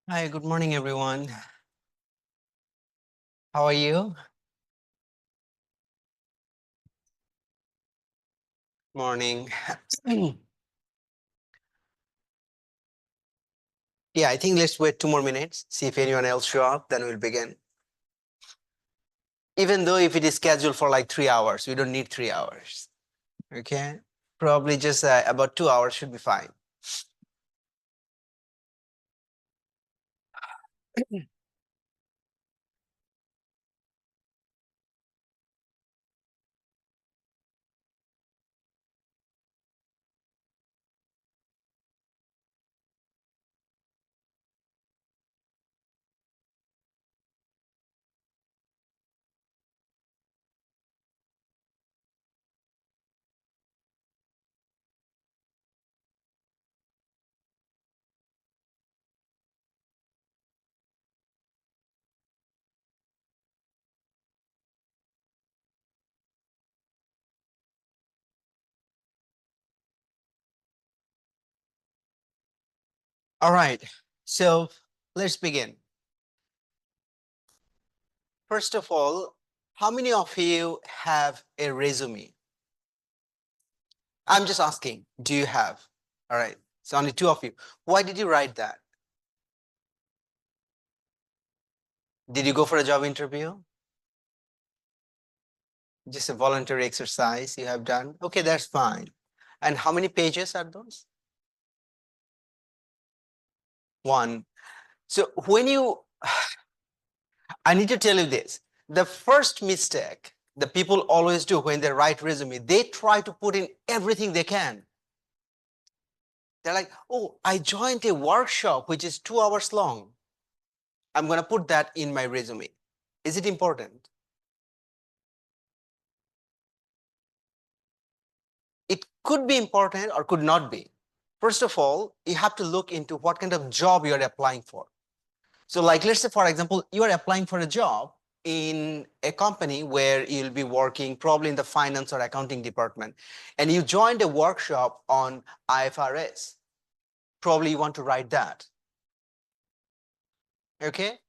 Hi, good morning, everyone. How are you? Morning. Yeah, I think let's wait 2 more minutes, see if anyone else show up, then we'll begin. Even though if it is scheduled for like 3 hours, we don't need 3 hours. Okay? Probably just about 2 hours should be fine. All right. So let's begin. First of all, how many of you have a resume? I'm just asking, do you have? All right. So only two of you. Why did you write that? Did you go for a job interview? Just a voluntary exercise you have done. Okay, that's fine. And how many pages are those? One. So when you, I need to tell you this. The first mistake the people always do when they write resume, they try to put in everything they can. They're like, oh, I joined a workshop which is 2 hours long. I'm going to put that in my resume. Is it important? It could be important or could not be. First of all, you have to look into what kind of job you're applying for. So like, let's say, for example, you are applying for a job in a company where you'll be working probably in the finance or accounting department, and you joined a workshop on IFRS. Probably you want to write that. Okay.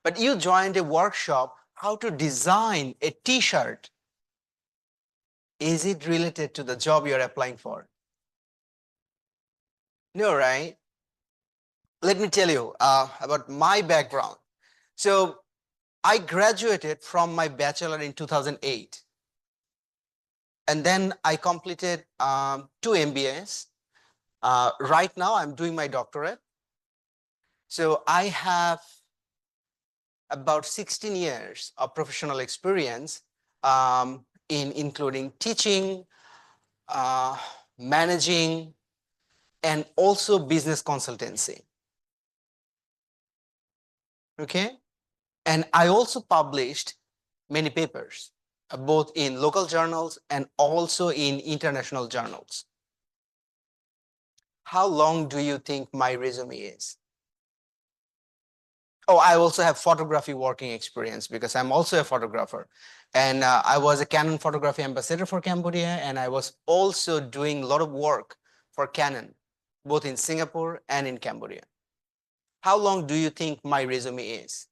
But you joined a workshop how to design a t-shirt. Is it related to the job you're applying for? No, right? Let me tell you about my background. So I graduated from my bachelor in 2008. And then I completed two MBAs. Right now, I'm doing my doctorate. So I have about 16 years of professional experience in including teaching, uh, managing, and also business consultancy. Okay. And I also published many papers, both in local journals and also in international journals. How long do you think my resume is? Oh, I also have photography working experience because I'm also a photographer. And I was a Canon photography ambassador for Cambodia. And I was also doing a lot of work for Canon, both in Singapore and in Cambodia. How long do you think my resume is?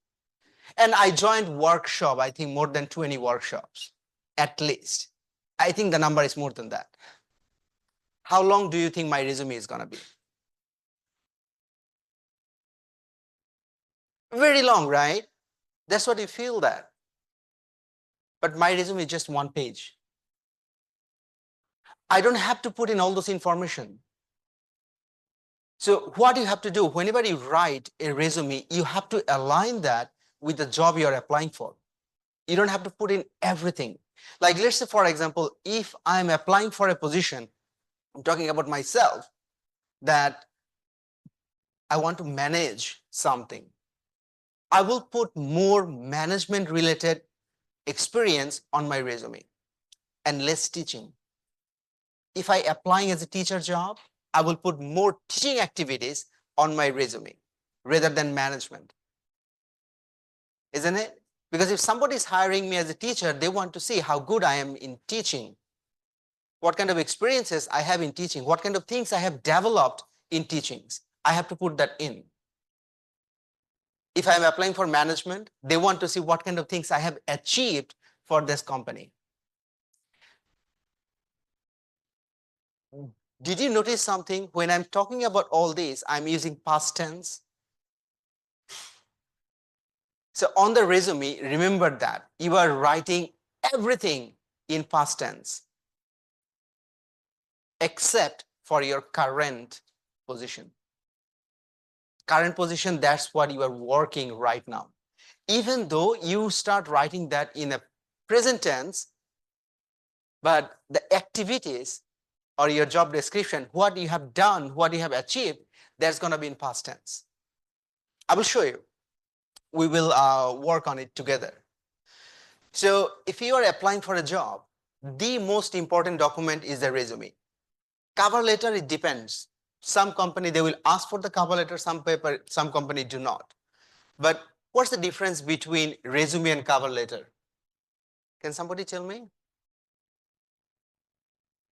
And I joined workshop, I think more than 20 workshops, at least. I think the number is more than that. How long do you think my resume is going to be? Very long, right? That's what you feel that. But my resume is just one page. I don't have to put in all those information. So what you have to do whenever you write a resume, you have to align that with the job you're applying for. You don't have to put in everything. Like let's say, for example, if I'm applying for a position, I'm talking about myself, that I want to manage something. I will put more management related experience on my resume and less teaching. If I applying as a teacher job, I will put more teaching activities on my resume rather than management. Isn't it? Because if somebody is hiring me as a teacher, they want to see how good I am in teaching, what kind of experiences I have in teaching, what kind of things I have developed in teachings. I have to put that in. If I'm applying for management, they want to see what kind of things I have achieved for this company. Did you notice something? When I'm talking about all this, I'm using past tense. So on the resume, remember that you are writing everything in past tense except for your current position. Current position, that's what you are working right now. Even though you start writing that in a present tense, but the activities or your job description, what you have done, what you have achieved, that's going to be in past tense. I will show you. We will work on it together. So if you are applying for a job, the most important document is the resume. Cover letter, it depends. Some company, they will ask for the cover letter, some company do not. But what's the difference between resume and cover letter? Can somebody tell me?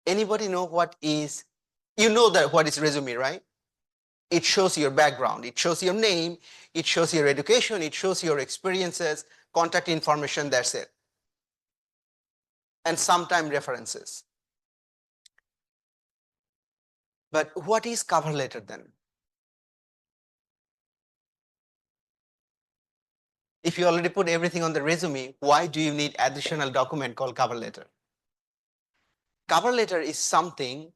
Anybody know what is, you know that what is resume, right? It shows your background, it shows your name, it shows your education, it shows your experiences, contact information, that's it. And sometimes references. But what is cover letter then? If you already put everything on the resume, why do you need additional document called cover letter? Cover letter is something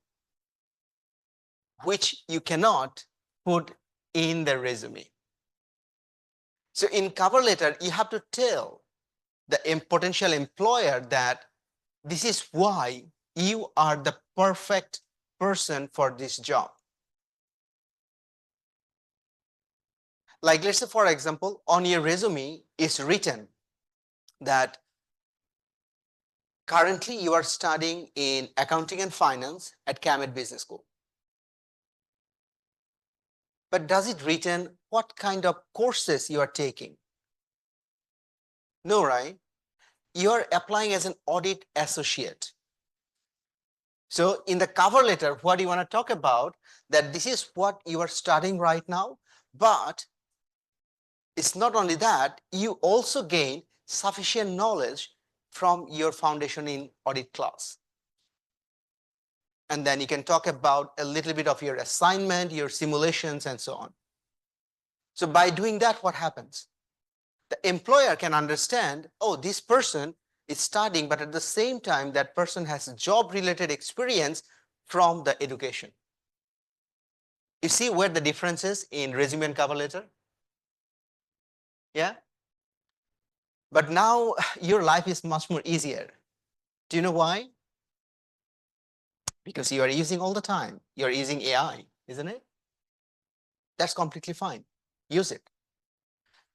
which you cannot put in the resume. So in cover letter, you have to tell the potential employer that this is why you are the perfect person for this job. Like let's say, for example, on your resume is written that currently you are studying in accounting and finance at Camet Business School. But does it written what kind of courses you are taking? No, right? You are applying as an audit associate. So in the cover letter, what you want to talk about, that this is what you are studying right now, but it's not only that, you also gain sufficient knowledge from your foundation in audit class. And then you can talk about a little bit of your assignment, your simulations, and so on. So by doing that, what happens? The employer can understand, oh, this person is studying, but at the same time, that person has job-related experience from the education. You see where the difference is in resume and cover letter? Yeah? But now your life is much more easier. Do you know why? Because you are using all the time. You're using AI, isn't it? That's completely fine. Use it.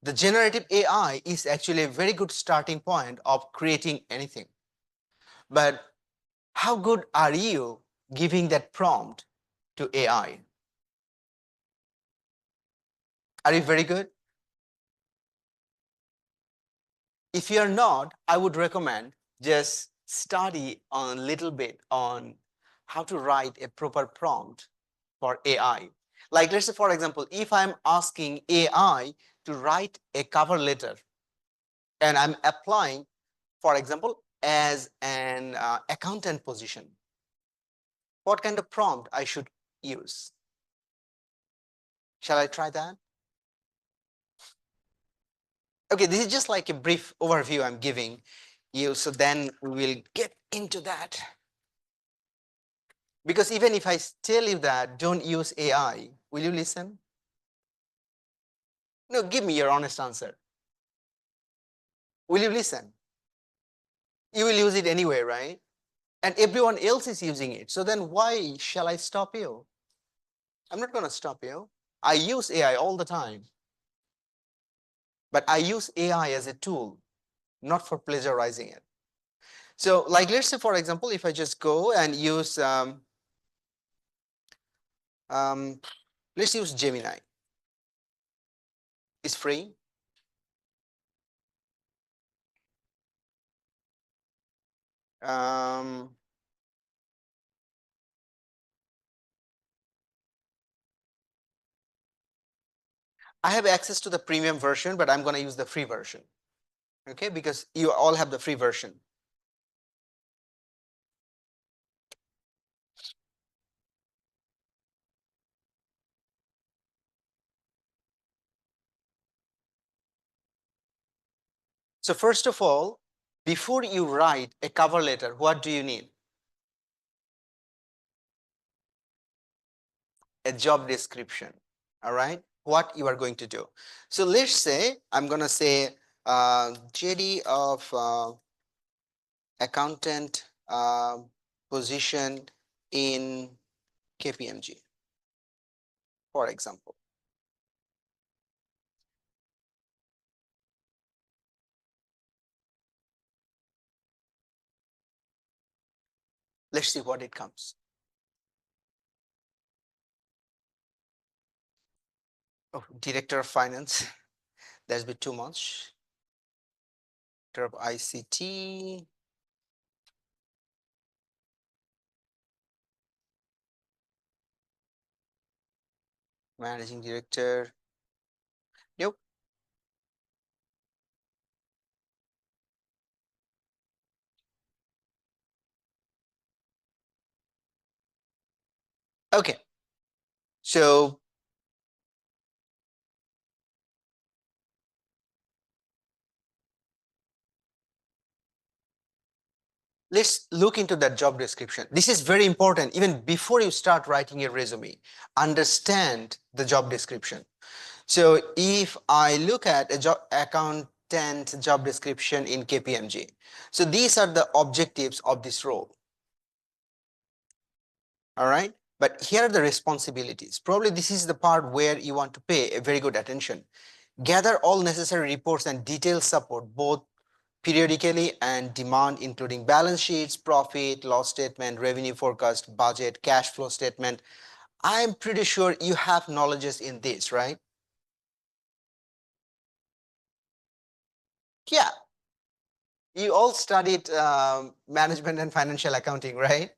The generative AI is actually a very good starting point of creating anything. But how good are you giving that prompt to AI? Are you very good? If you're not, I would recommend just study a little bit on how to write a proper prompt for AI. Like let's say, for example, if I'm asking AI to write a cover letter and I'm applying, for example, as an accountant position, what kind of prompt I should use? Shall I try that? Okay, this is just like a brief overview I'm giving you, so then we'll get into that. Because even if I tell you that don't use AI, will you listen? No, give me your honest answer. Will you listen? You will use it anyway, right? And everyone else is using it. So then why shall I stop you? I'm not going to stop you. I use AI all the time. But I use AI as a tool, not for plagiarizing it. So like, let's say, for example, if I just go and use, let's use Gemini. It's free. Um, I have access to the premium version, but I'm going to use the free version. Okay, because you all have the free version. So first of all, before you write a cover letter, what do you need? A job description. All right, what you are going to do. So let's say I'm going to say JD of accountant position in KPMG, for example. Let's see what it comes. Oh, director of finance. That's been too much. Director of ICT. Managing director. Nope. Okay. So let's look into that job description. This is very important. Even before you start writing your resume, understand the job description. So if I look at a job accountant job description in KPMG, so these are the objectives of this role. All right. But here are the responsibilities. Probably this is the part where you want to pay a very good attention. Gather all necessary reports and detailed support, both periodically and demand, including balance sheets, profit, loss statement, revenue forecast, budget, cash flow statement. I'm pretty sure you have knowledges in this, right? Yeah, you all studied management and financial accounting, right?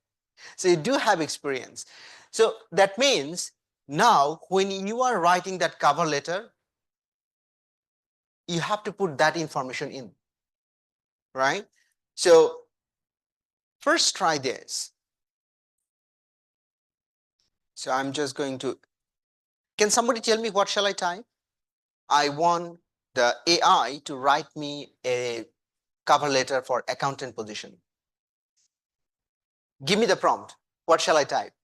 So you do have experience. So that means now when you are writing that cover letter, you have to put that information in, right? So first try this. So I'm just going to, can somebody tell me what shall I type? I want the AI to write me a cover letter for accountant position. Give me the prompt. What shall I type?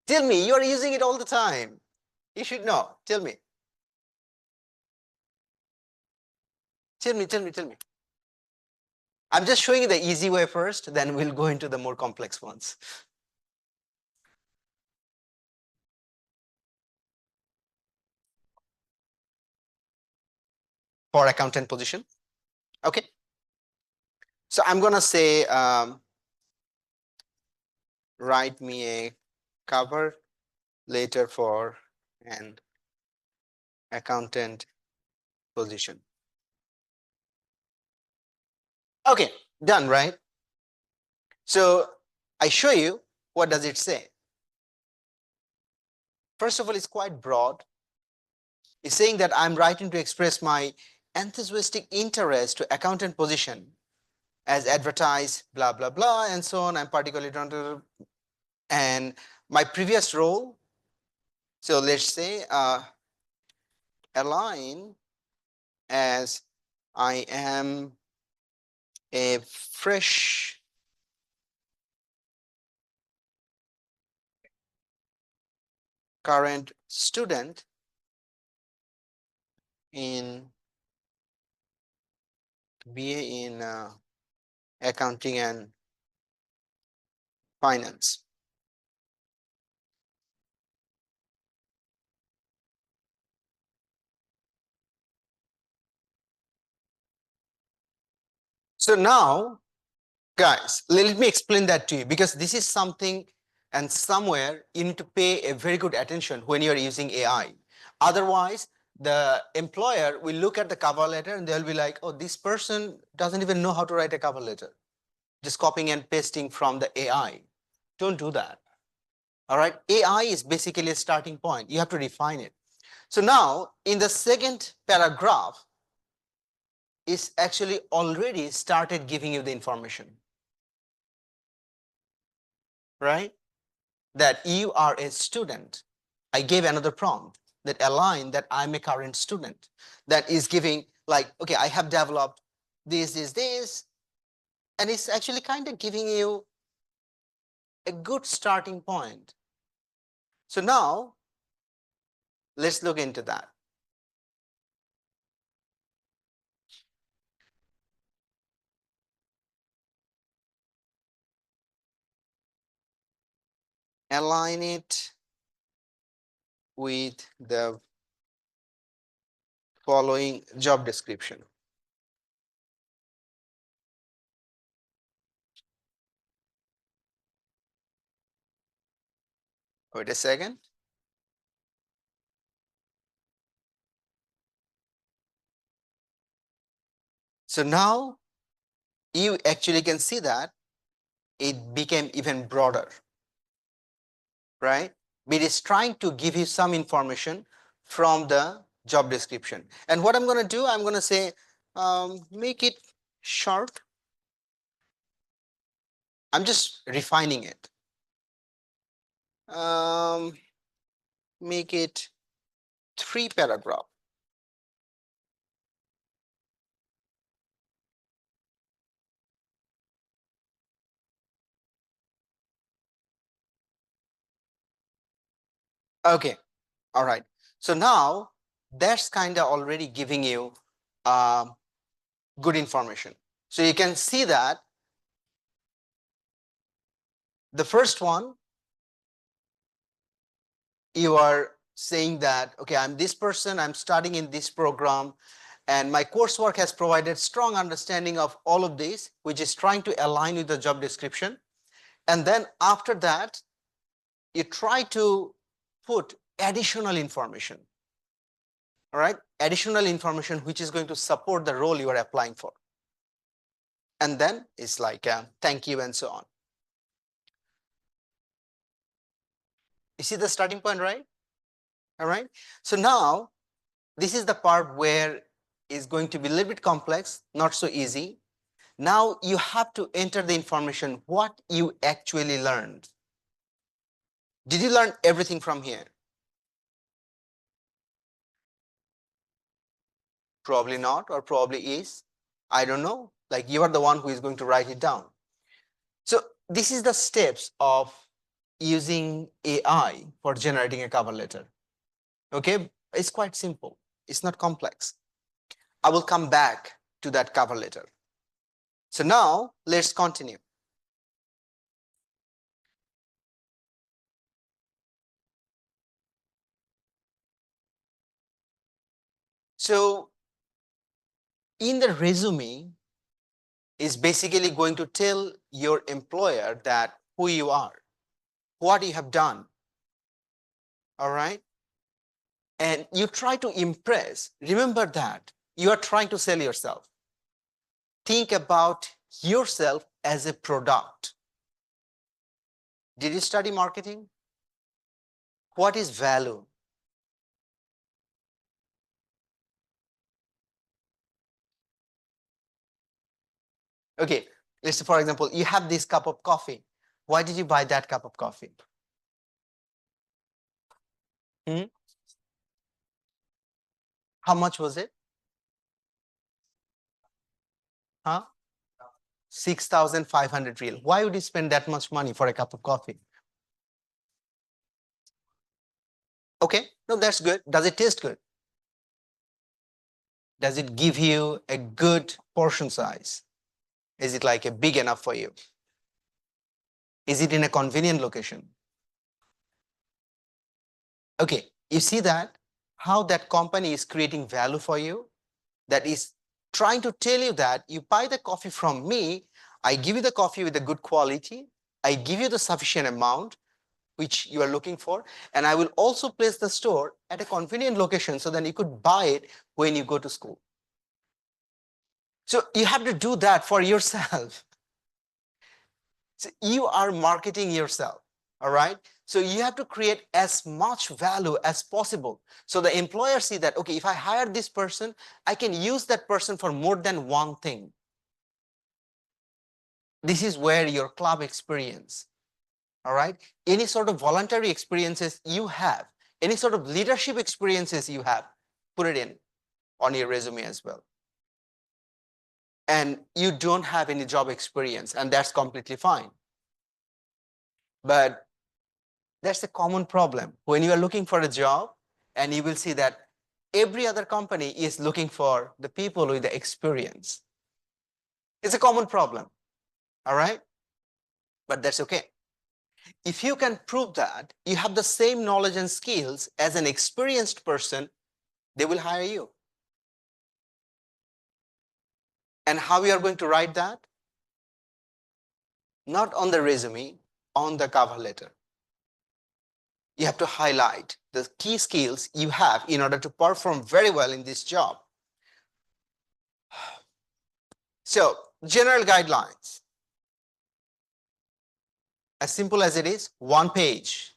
Tell me, you are using it all the time. You should know. Tell me. Tell me. I'm just showing you the easy way first, then we'll go into the more complex ones. For accountant position. Okay. So I'm going to say, write me a cover letter for an accountant position. Okay, done, right? So I show you, what does it say? First of all, it's quite broad. It's saying that I'm writing to express my enthusiastic interest to accountant position as advertised, blah, blah, blah, and so on. I'm particularly drawn to, and my previous role. So let's say align, as I am a fresh current student in BA in accounting and finance. So now, guys, let me explain that to you, because this is something and somewhere you need to pay a very good attention when you're using AI. Otherwise, the employer will look at the cover letter and they'll be like, oh, this person doesn't even know how to write a cover letter. Just copying and pasting from the AI. Don't do that. All right. AI is basically a starting point. You have to define it. So now in the second paragraph, it's actually already started giving you the information, right? That you are a student. I gave another prompt that align that I'm a current student. That is giving like, okay, I have developed this, and it's actually kind of giving you a good starting point. So now let's look into that. Align it with the following job description. Wait a second. So now you actually can see that it became even broader, right? But it's trying to give you some information from the job description. And what I'm going to do, I'm going to say, make it short. I'm just refining it. Make it 3 paragraph. Okay. All right. So now that's kind of already giving you good information. So you can see that the first one, you are saying that, okay, I'm this person, I'm studying in this program, and my coursework has provided strong understanding of all of this, which is trying to align with the job description. And then after that, you try to put additional information, all right? Additional information which is going to support the role you are applying for. And then it's like, thank you and so on. You see the starting point, right? All right. So now this is the part where it's going to be a little bit complex, not so easy. Now you have to enter the information, what you actually learned. Did you learn everything from here? Probably not, or probably is. I don't know. Like, you are the one who is going to write it down. So this is the steps of using AI for generating a cover letter. Okay, it's quite simple. It's not complex. I will come back to that cover letter. So now let's continue. So in the resume is basically going to tell your employer that who you are, what you have done. All right. And you try to impress. Remember that you are trying to sell yourself. Think about yourself as a product. Did you study marketing? What is value? Okay, let's say, for example, you have this cup of coffee. Why did you buy that cup of coffee? Hmm? How much was it? Huh? 6,500 real. Why would you spend that much money for a cup of coffee? Okay, no, that's good. Does it taste good? Does it give you a good portion size? Is it like a big enough for you? Is it in a convenient location? Okay, you see that how that company is creating value for you, that is trying to tell you that you buy the coffee from me, I give you the coffee with a good quality, I give you the sufficient amount which you are looking for, and I will also place the store at a convenient location so that you could buy it when you go to school. So you have to do that for yourself. So you are marketing yourself, all right? So you have to create as much value as possible. So the employer see that, okay, if I hire this person, I can use that person for more than one thing. This is where your club experience, all right? Any sort of voluntary experiences you have, any sort of leadership experiences you have, put it in on your resume as well. And you don't have any job experience, and that's completely fine. But that's a common problem when you are looking for a job, and you will see that every other company is looking for the people with the experience. It's a common problem, all right? But that's okay. If you can prove that you have the same knowledge and skills as an experienced person, they will hire you. And how you are going to write that? Not on the resume, on the cover letter. You have to highlight the key skills you have in order to perform very well in this job. So, general guidelines. As simple as it is, one page.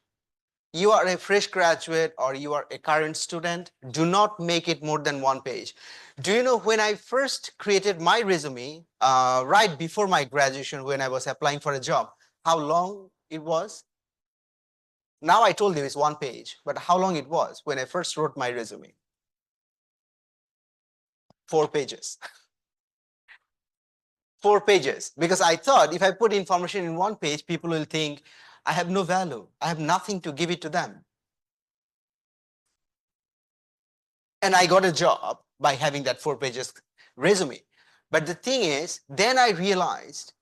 You are a fresh graduate or you are a current student, do not make it more than one page. Do you know, when I first created my resume, right before my graduation, when I was applying for a job, how long it was? Now I told you it's one page, but how long it was when I first wrote my resume? 4 pages. 4 pages, because I thought if I put information in one page, people will think I have no value. I have nothing to give it to them. And I got a job by having that 4 pages resume. But the thing is, then I realized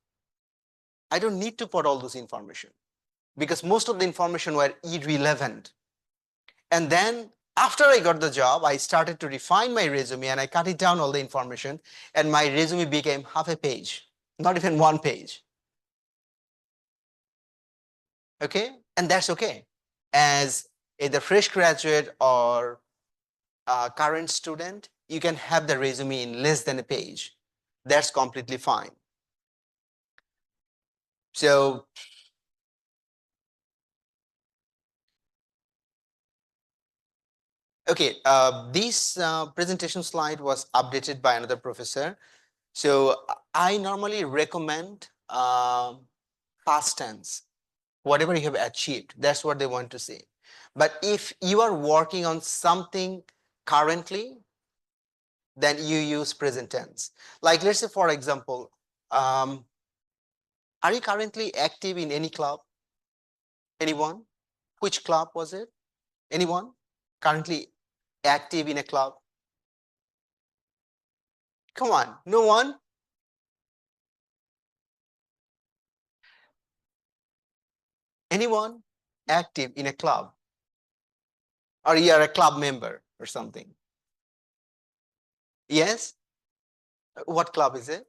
I don't need to put all those information, because most of the information were irrelevant. And then after I got the job, I started to refine my resume and I cut it down all the information, and my resume became half a page, not even 1 page. Okay, and that's okay. As either fresh graduate or a current student, you can have the resume in less than a page. That's completely fine. So okay, this presentation slide was updated by another professor. So I normally recommend past tense. Whatever you have achieved, that's what they want to see. But if you are working on something currently, then you use present tense. Like, let's say, for example, are you currently active in any club? Anyone? Which club was it? Anyone currently active in a club? Come on, no one? Anyone active in a club? Or you are a club member or something? Yes? What club is it?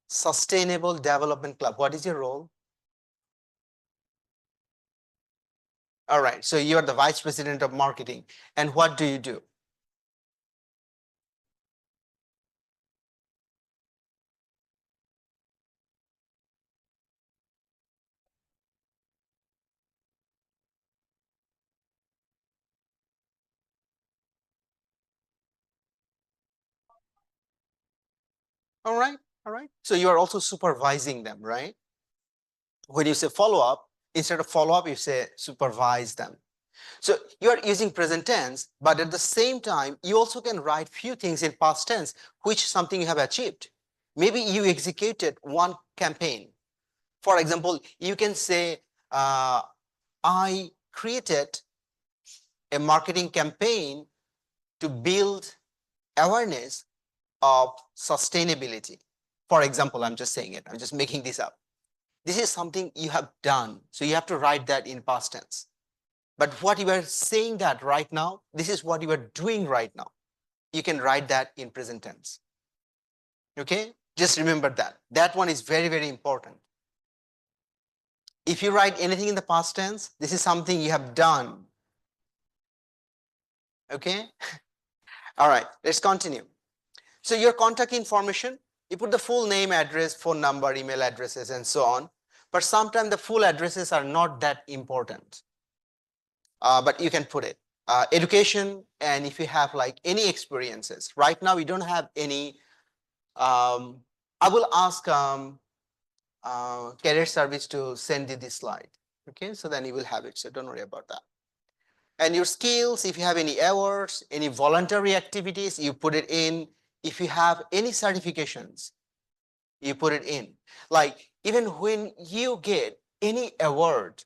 Sustainable Development Club. What is your role? All right, so you are the vice president of marketing. And what do you do? All right, all right. So you are also supervising them, right? When you say follow up, instead of follow up, you say supervise them. So you are using present tense, but at the same time, you also can write few things in past tense, which something you have achieved. Maybe you executed one campaign. For example, you can say, I created a marketing campaign to build awareness of sustainability. For example, I'm just saying it, I'm just making this up. This is something you have done, so you have to write that in past tense. But what you are saying that right now, this is what you are doing right now. You can write that in present tense. Okay, just remember that. That one is very, very important. If you write anything in the past tense, this is something you have done. Okay, all right, let's continue. So your contact information, you put the full name, address, phone number, email addresses, and so on. but sometimes the full addresses are not that important. But you can put it. Education, and if you have like any experiences. Right now, we don't have any. I will ask career service to send you this slide. Okay, so then you will have it. So don't worry about that. And your skills, if you have any awards, any voluntary activities, you put it in. If you have any certifications, you put it in. Like even when you get any award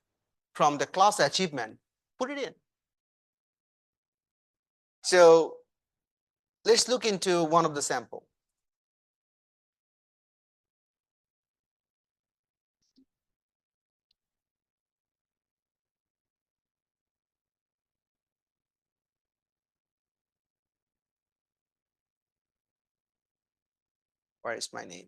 from the class achievement, put it in. So let's look into one of the sample. Where is my name?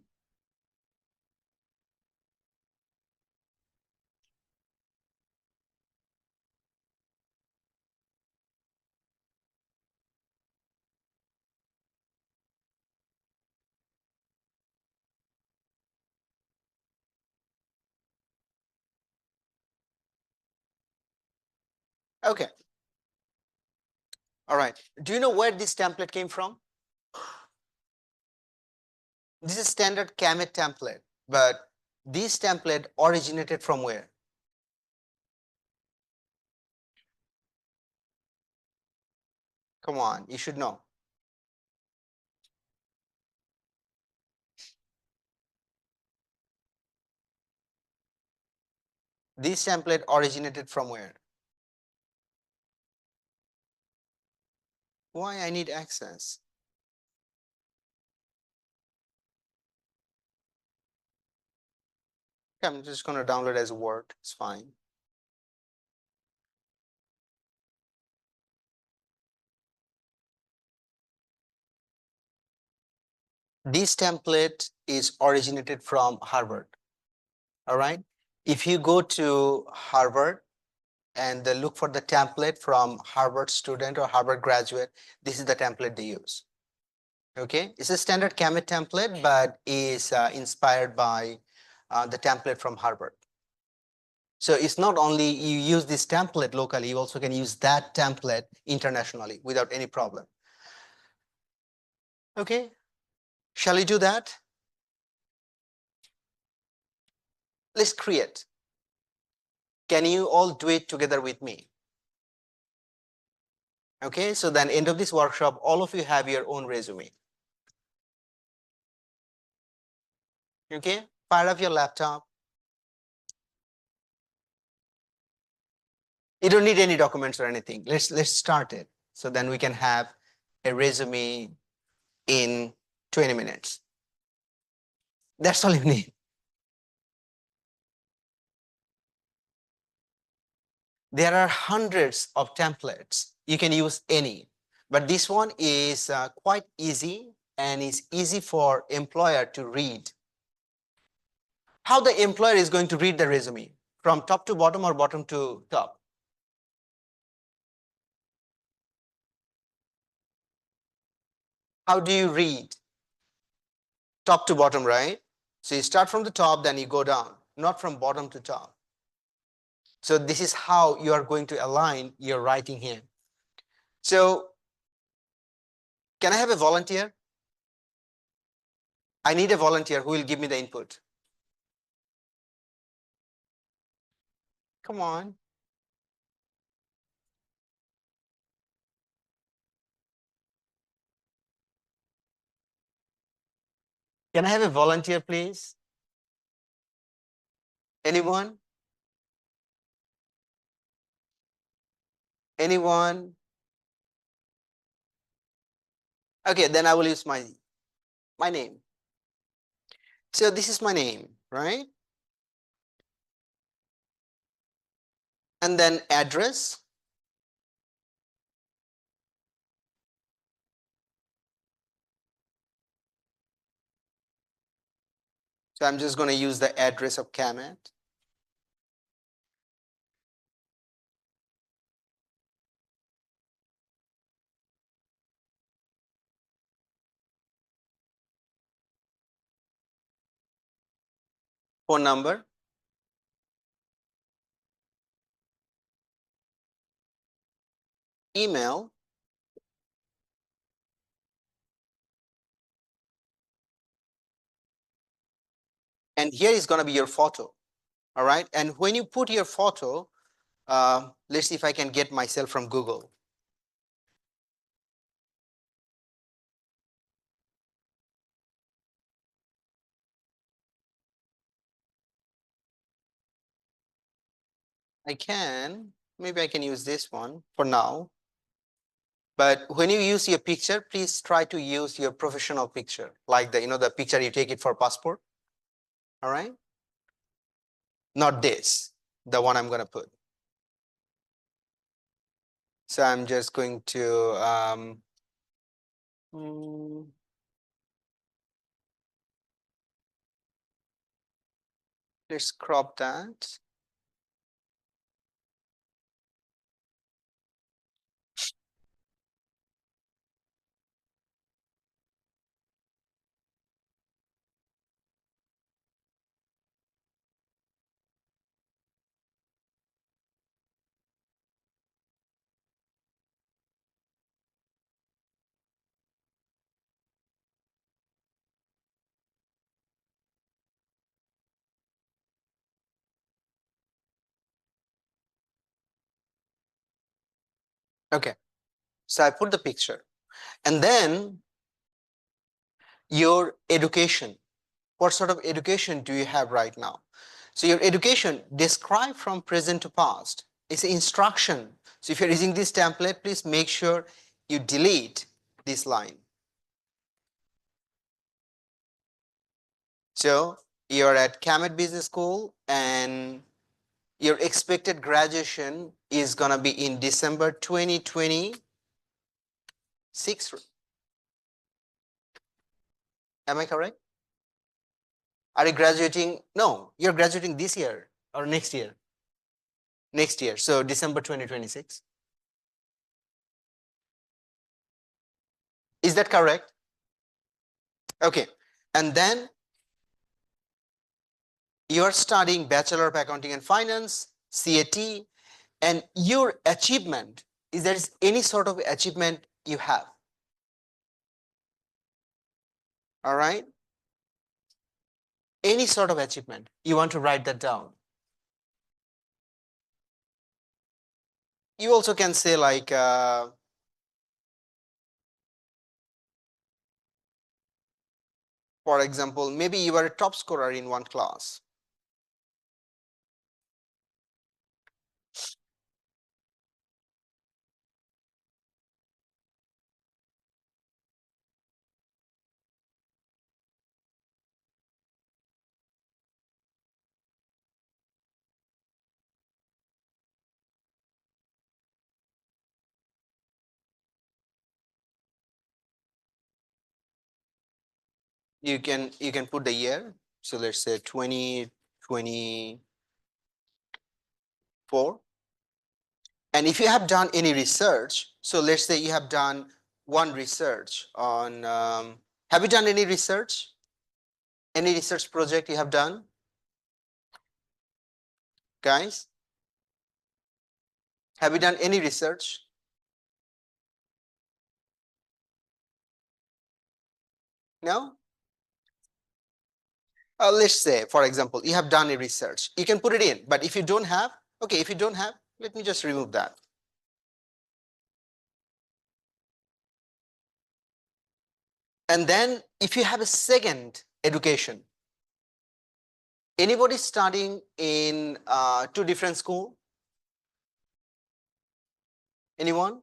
Okay. All right. Do you know where this template came from? This is standard Kamet template, but this template originated from where? Come on, you should know. This template originated from where? Why I need access? Okay, I'm just going to download as Word. It's fine. This template is originated from Harvard. All right. If you go to Harvard and look for the template from Harvard student or Harvard graduate, this is the template they use. Okay. It's a standard Kamet template, but is inspired by the template from Harvard. So it's not only you use this template locally, you also can use that template internationally without any problem. Okay. Shall we do that? Let's create. Can you all do it together with me? Okay, so then end of this workshop, all of you have your own resume. Okay, fire up your laptop. You don't need any documents or anything. Let's start it. So then we can have a resume in 20 minutes. That's all you need. There are hundreds of templates. You can use any, but this one is quite easy and is easy for employer to read. How the employer is going to read the resume? From top to bottom or bottom to top? How do you read? Top to bottom, right? So you start from the top, then you go down, not from bottom to top. So this is how you are going to align your writing here. So can I have a volunteer? I need a volunteer who will give me the input. Come on. Can I have a volunteer, please? Anyone? Anyone? Okay, then I will use my name. So this is my name, right? And then address. So I'm just going to use the address of Kamet. Phone number. email. And here is going to be your photo. All right. And when you put your photo, let's see if I can get myself from Google. Maybe I can use this one for now. But when you use your picture, please try to use your professional picture, like the picture you take it for passport. All right. Not this, the one I'm going to put. So I'm just going to, let's crop that. Okay. So I put the picture. And then your education. What sort of education do you have right now? So your education, describe from present to past. It's an instruction. So if you're using this template, please make sure you delete this line. So you're at Camet Business School and your expected graduation is going to be in December 2026. Am I correct? Are you graduating? No, you're graduating this year or next year. Next year. So December 2026. Is that correct? Okay. And then you're studying Bachelor of Accounting and Finance, CAT, and your achievement, is there any sort of achievement you have? All right. Any sort of achievement, you want to write that down. You also can say like, for example, maybe you are a top scorer in one class. You can put the year. So let's say 2024. And if you have done any research, so let's say you have done one research on, have you done any research? Any research project you have done? Guys, have you done any research? No? Let's say, for example, you have done a research. You can put it in, but if you don't have, okay, if you don't have, let me just remove that. And then if you have a second education, anybody studying in two different school? Anyone?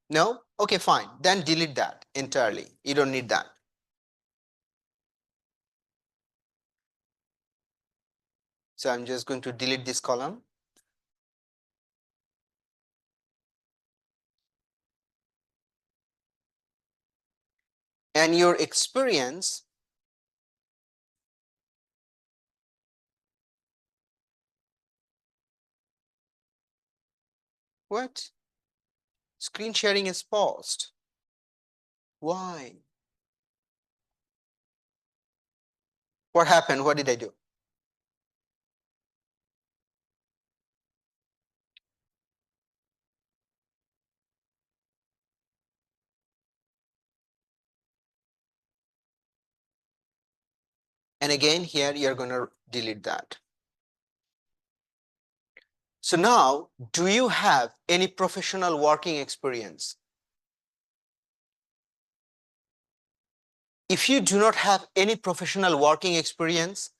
No? Okay, fine. Then delete that entirely. You don't need that. So I'm just going to delete this column. And your experience, what? Screen sharing is paused. Why? What happened? What did I do? And again, here you're going to delete that. So now, do you have any professional working experience? If you do not have any professional working experience,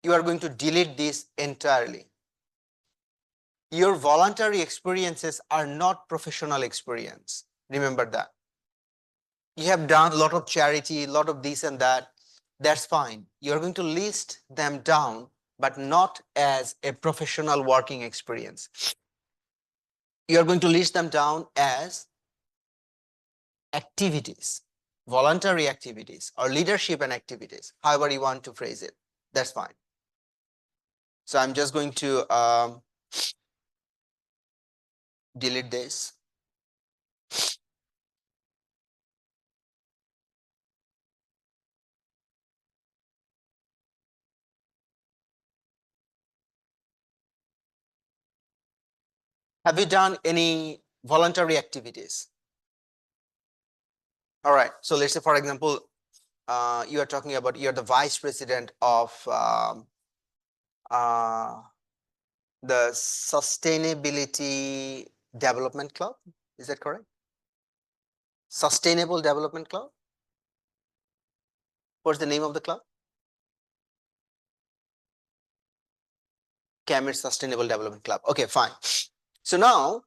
you are going to delete this entirely. Your voluntary experiences are not professional experience. Remember that. You have done a lot of charity, a lot of this and that. That's fine. You're going to list them down, but not as a professional working experience. You're going to list them down as activities, voluntary activities, or leadership and activities, however you want to phrase it. That's fine. So I'm just going to delete this. Have you done any voluntary activities? All right. So let's say, for example, you are talking about you're the vice president of uh, the Sustainability Development Club. Is that correct? Sustainable Development Club. What's the name of the club? Camit Sustainable Development Club. Okay, fine. So now,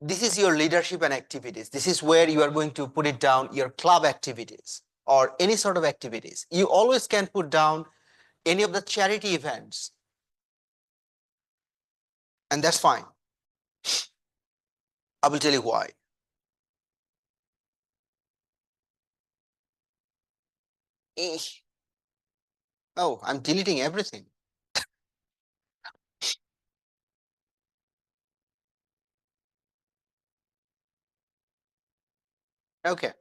this is your leadership and activities. This is where you are going to put it down, your club activities or any sort of activities. You always can put down any of the charity events, and that's fine. I will tell you why. Oh, I'm deleting everything. Okay.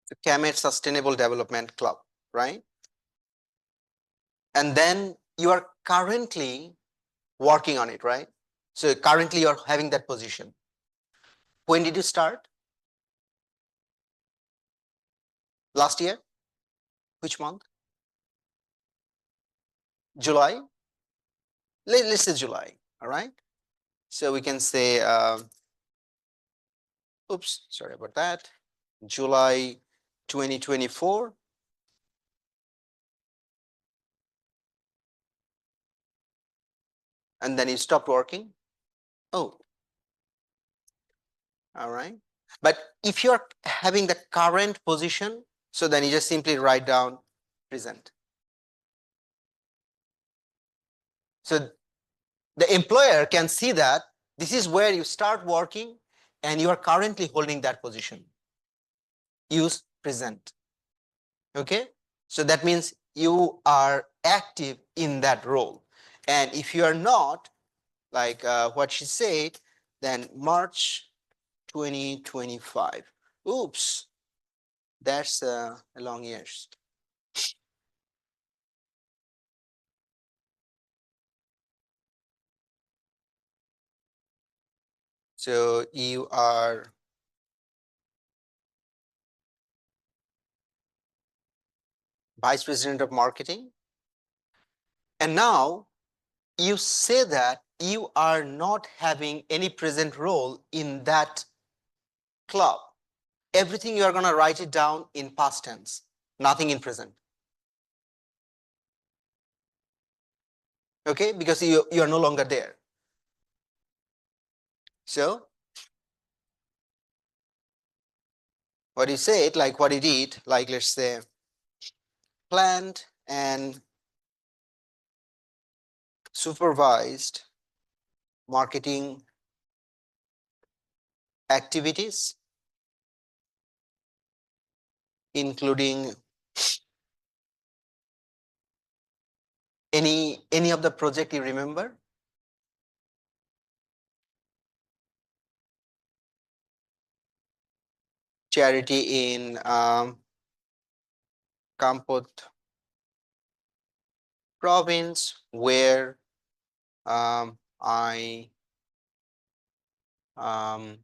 So Camit Sustainable Development Club, right? And then you are currently working on it, right? So currently you're having that position. When did you start? Last year? Which month? July? Let's say July, all right? So we can say, oops, sorry about that. July 2024. And then you stopped working. Oh, all right. But if you're having the current position, so then you just simply write down present. So the employer can see that this is where you start working and you are currently holding that position. Use present. Okay. So that means you are active in that role. And if you are not, like what she said, then March 2025. Oops, that's a long years. So you are vice president of marketing. And now you say that you are not having any present role in that club. Everything you are going to write it down in past tense, nothing in present. Okay, because you are no longer there. So what you say it, like what you did, like let's say planned and supervised marketing activities, including any of the project you remember. Charity in Kampot province where I um,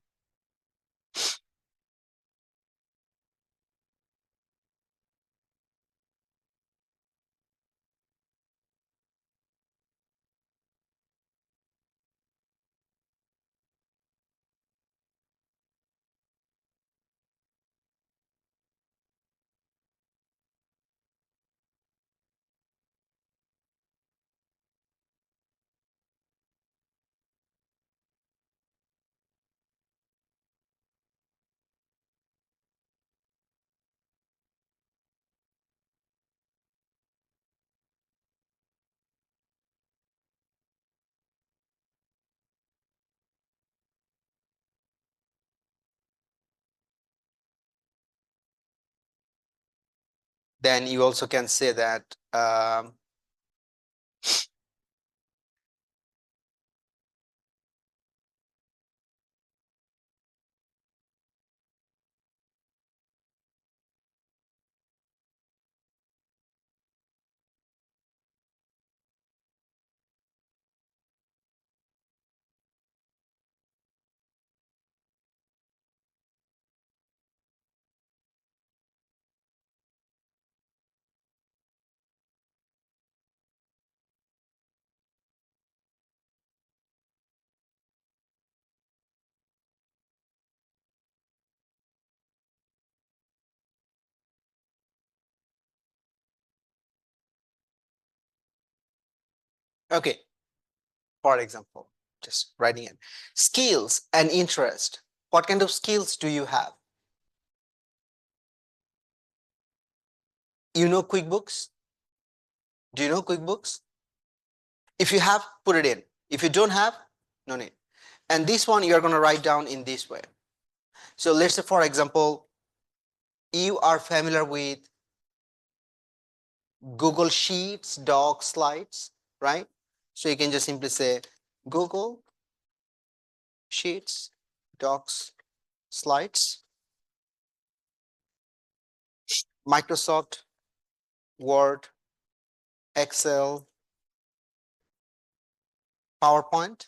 then you also can say that okay, for example, just writing it. Skills and interest. What kind of skills do you have? You know QuickBooks? Do you know QuickBooks? If you have, put it in. If you don't have, no need. And this one you're going to write down in this way. So let's say, for example, you are familiar with Google Sheets, Docs, Slides, right? So you can just simply say Google Sheets, Docs, Slides, Microsoft Word, Excel, PowerPoint,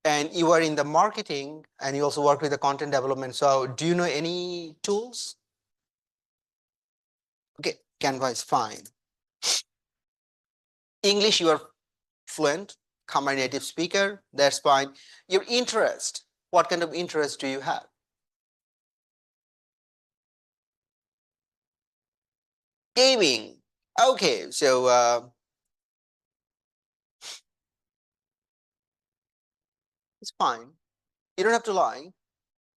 and you are in the marketing and you also work with the content development. So do you know any tools? Okay, Canva is fine. English, you are fluent, common native speaker, that's fine. Your interest, what kind of interest do you have? Gaming. Okay, so it's fine. You don't have to lie,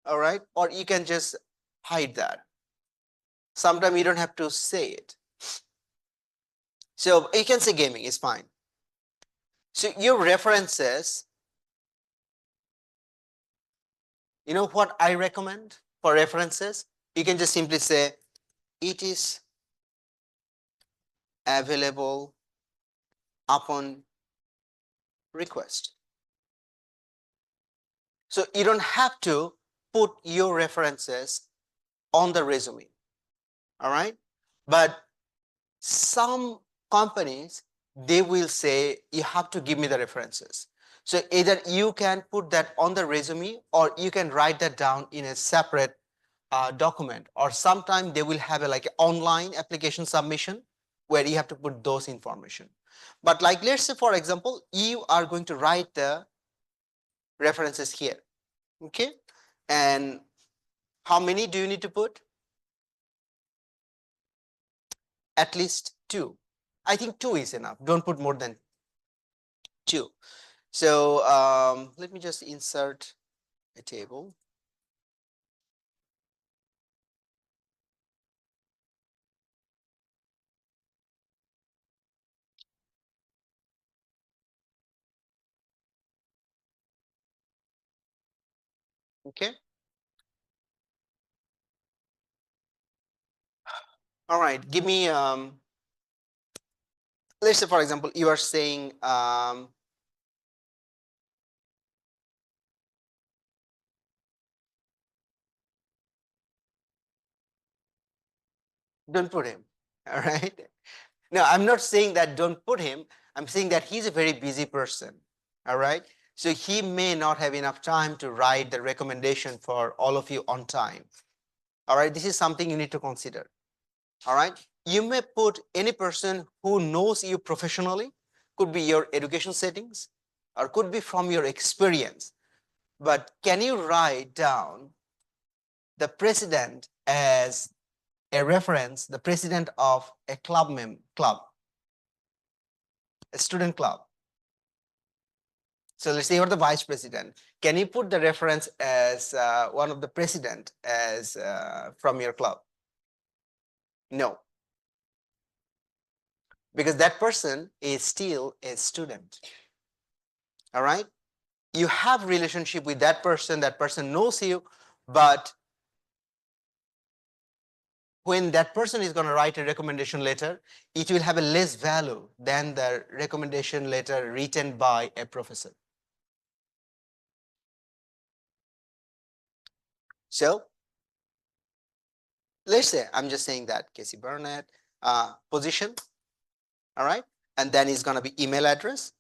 all right? Or you can just hide that. Sometimes you don't have to say it. So you can say gaming is fine. So your references, you know what I recommend for references? You can just simply say it is available upon request. So you don't have to put your references on the resume, all right? But some companies, they will say you have to give me the references. So either you can put that on the resume or you can write that down in a separate document, or sometime they will have a like online application submission where you have to put those information. But like let's say, for example, you are going to write the references here, okay? And how many do you need to put? At least two. I think two is enough. Don't put more than two. So let me just insert a table. Okay. All right. Give me, let's say, for example, you are saying, don't put him. All right. No, I'm not saying that don't put him. I'm saying that he's a very busy person. All right. So he may not have enough time to write the recommendation for all of you on time. All right. This is something you need to consider. All right. You may put any person who knows you professionally, could be your education settings or could be from your experience. But can you write down the president as a reference, the president of a club, a student club? So let's say you're the vice president. Can you put the reference as one of the president as from your club? No, because that person is still a student. All right. You have relationship with that person knows you, but when that person is going to write a recommendation letter, it will have a less value than the recommendation letter written by a professor. So let's say I'm just saying that Casey Burnett position, all right, and then it's going to be email address,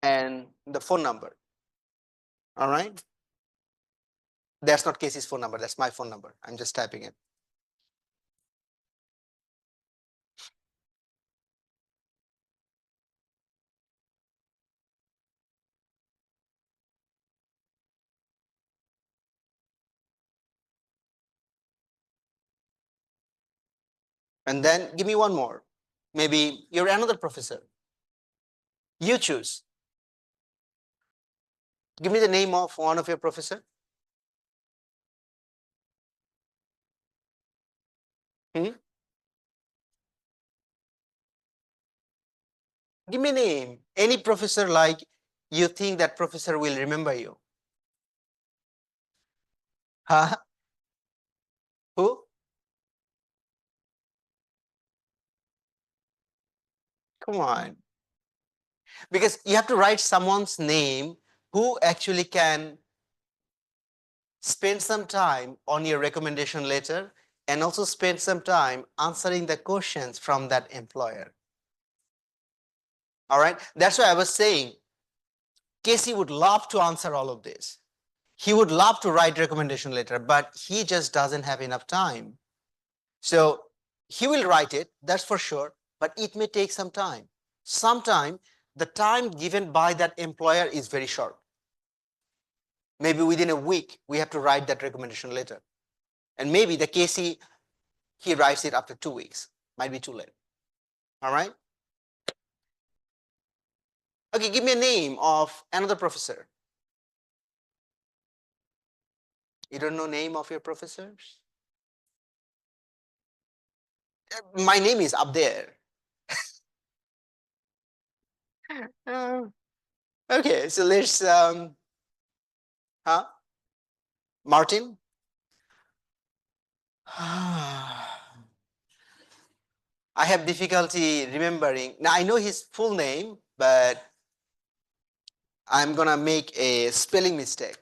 and the phone number. All right. That's not Casey's phone number. That's my phone number. I'm just typing it. And then give me one more. Maybe you're another professor. You choose. Give me the name of one of your professor. Hmm? Give me a name. Any professor like you think that professor will remember you. Huh? Who? Come on. Because you have to write someone's name who actually can spend some time on your recommendation letter and also spend some time answering the questions from that employer. All right. That's why I was saying Casey would love to answer all of this. He would love to write recommendation letter, but he just doesn't have enough time. So he will write it, that's for sure, but it may take some time. Sometime the time given by that employer is very short. Maybe within a week, we have to write that recommendation letter. And maybe the Casey, he writes it after 2 weeks. Might be too late. All right. Okay, give me a name of another professor. You don't know name of your professors? My name is up there. Uh, okay, so let's huh? Martin? I have difficulty remembering. Now I know his full name, but I'm gonna make a spelling mistake.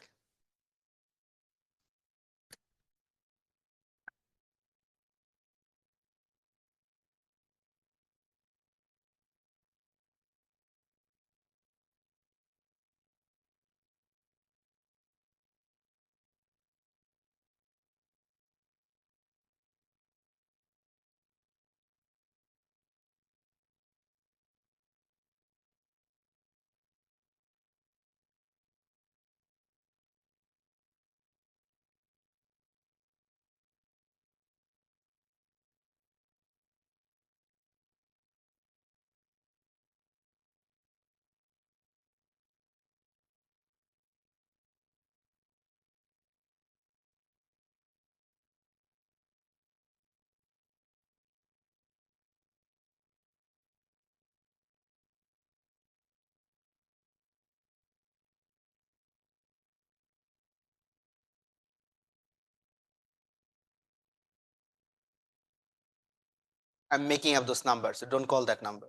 I'm making up those numbers, so don't call that number.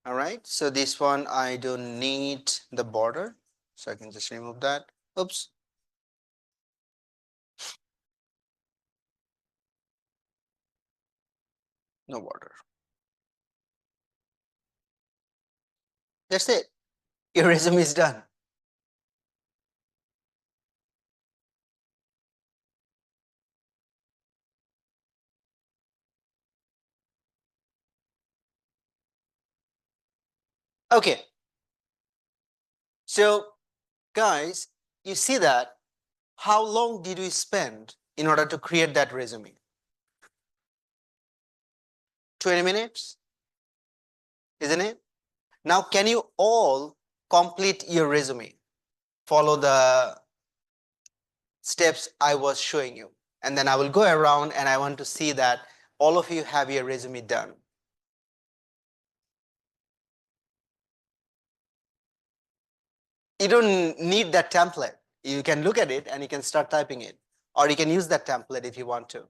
All right, so this one I don't need the border, So I can just remove that. Oops. No water. That's it. Your resume is done. Okay. So guys, you see that how long did we spend in order to create that resume? 20 minutes, isn't it? Now, can you all complete your resume? Follow the steps I was showing you. And then I will go around and I want to see that all of you have your resume done. You don't need that template. You can look at it and you can start typing it. Or you can use that template if you want to.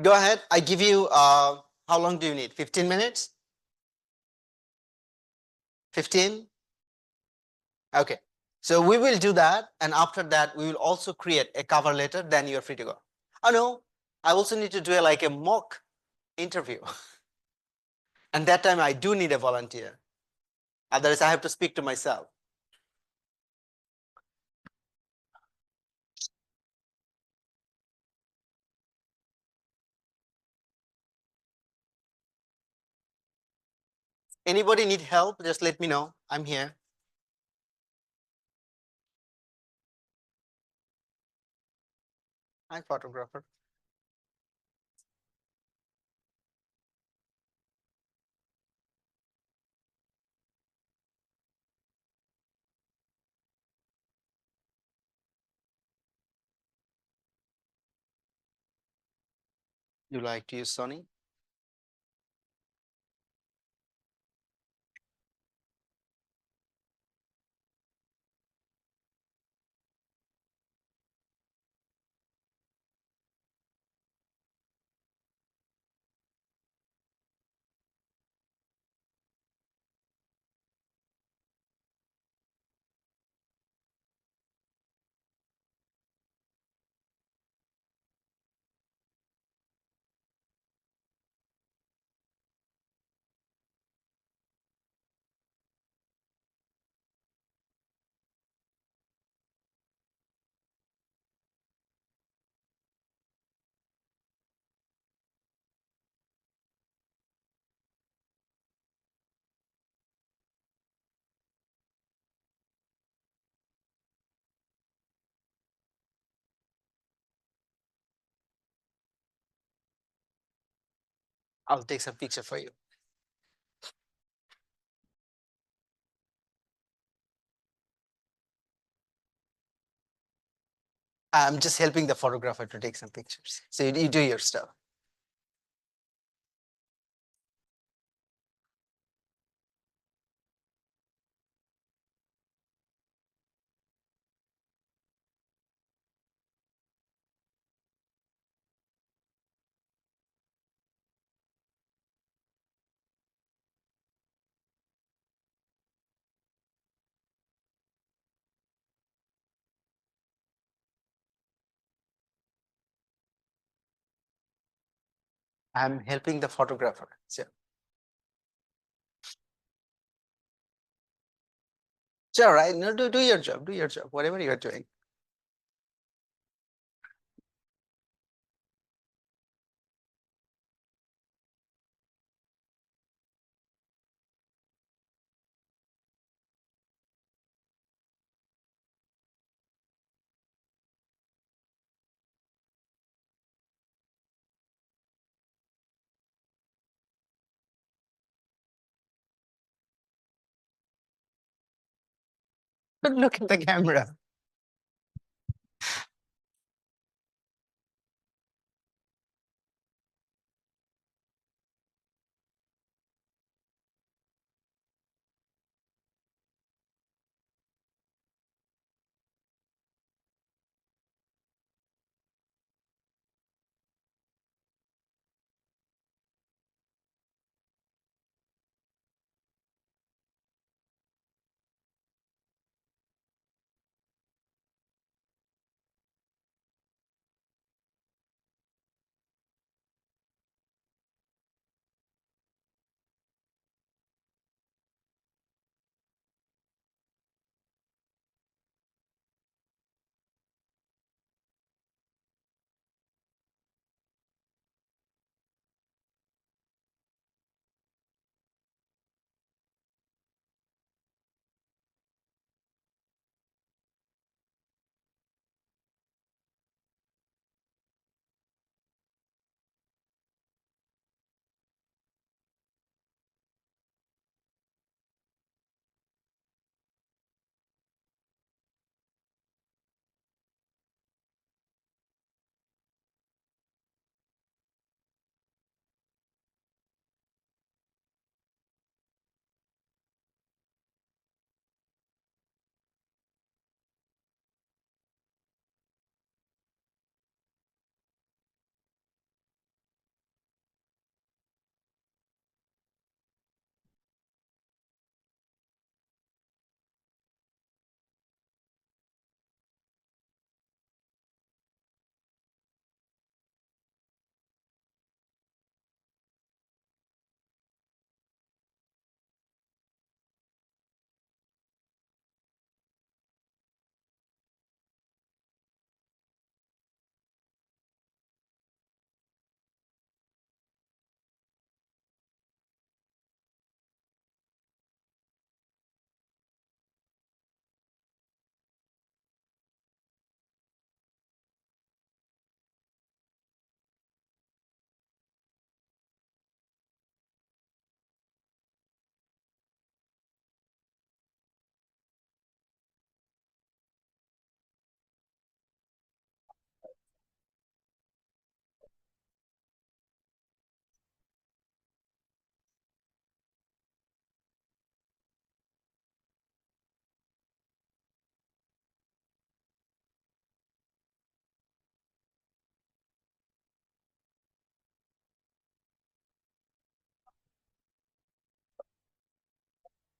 Go ahead. I give you, how long do you need? 15 minutes? 15? Okay. So we will do that. And after that, we will also create a cover letter. Then you're free to go. Oh, no. I also need to do like a mock interview. And that time I do need a volunteer. Otherwise, I have to speak to myself. Anybody need help? Just let me know. I'm here. Hi, photographer. You like to use Sony? I'll take some picture for you. I'm just helping the photographer to take some pictures. So you do your stuff. I'm helping the photographer. So sure, right? No, do your job. Do your job. Whatever you're doing. But look at the camera.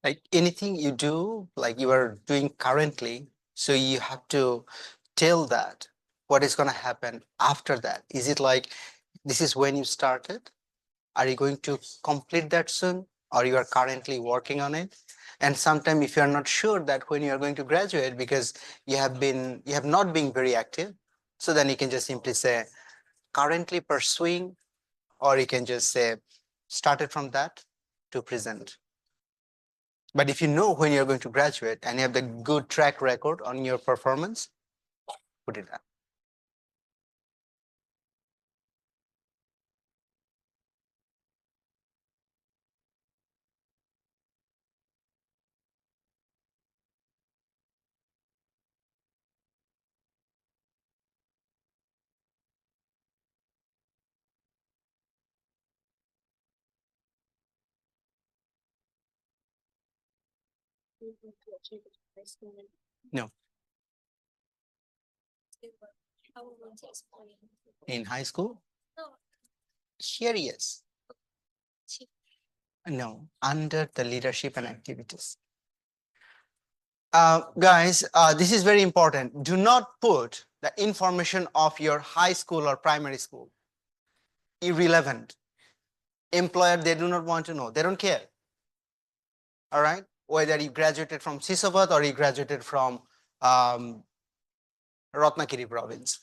Like anything you do, like you are doing currently, so you have to tell that what is going to happen after that. Is it like this is when you started? Are you going to complete that soon? Or you are currently working on it? And sometime if you are not sure that when you are going to graduate because you have not been very active, so then you can just simply say currently pursuing, or you can just say started from that to present. But if you know when you're going to graduate and you have the good track record on your performance, put it up. No, in high school, here yes. No, under the leadership and activities. Guys, this is very important. Do not put the information of your high school or primary school. Irrelevant. Employer, they do not want to know. They don't care. All right. Whether you graduated from Sisobat or you graduated from um, Ratnagiri province.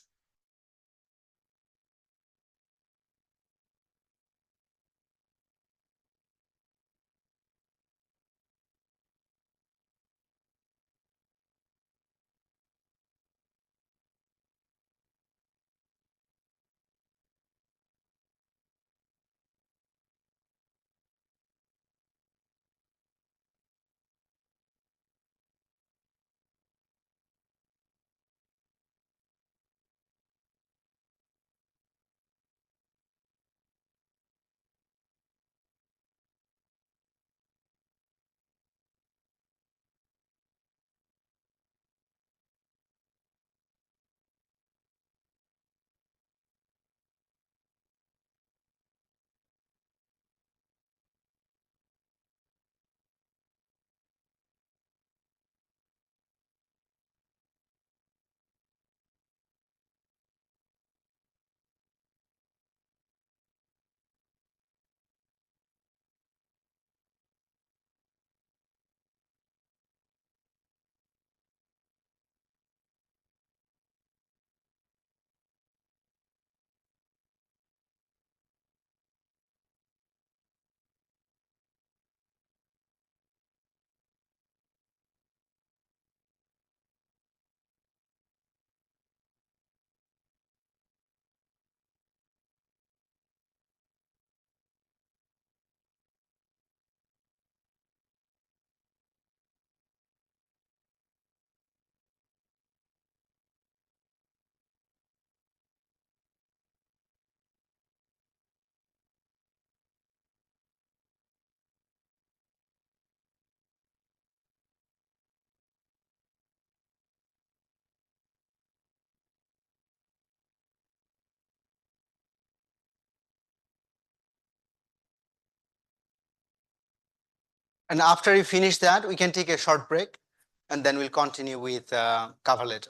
And after you finish that, we can take a short break and then we'll continue with cover letter.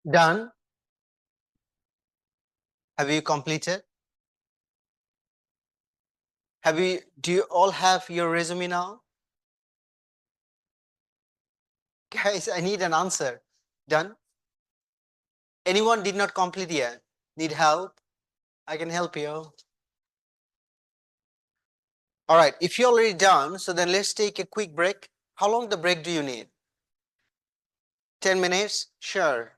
Done. Have you completed? Do you all have your resume now? Guys, I need an answer. Done? Anyone did not complete yet? Need help? I can help you. All right, if you're already done, so then let's take a quick break. How long the break do you need? 10 minutes? Sure.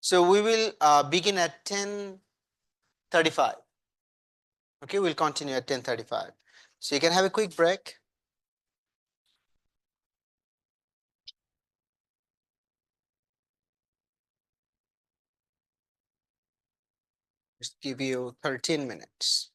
So we will begin at 10:35. Okay, we'll continue at 10:35. So you can have a quick break. Just give you 13 minutes.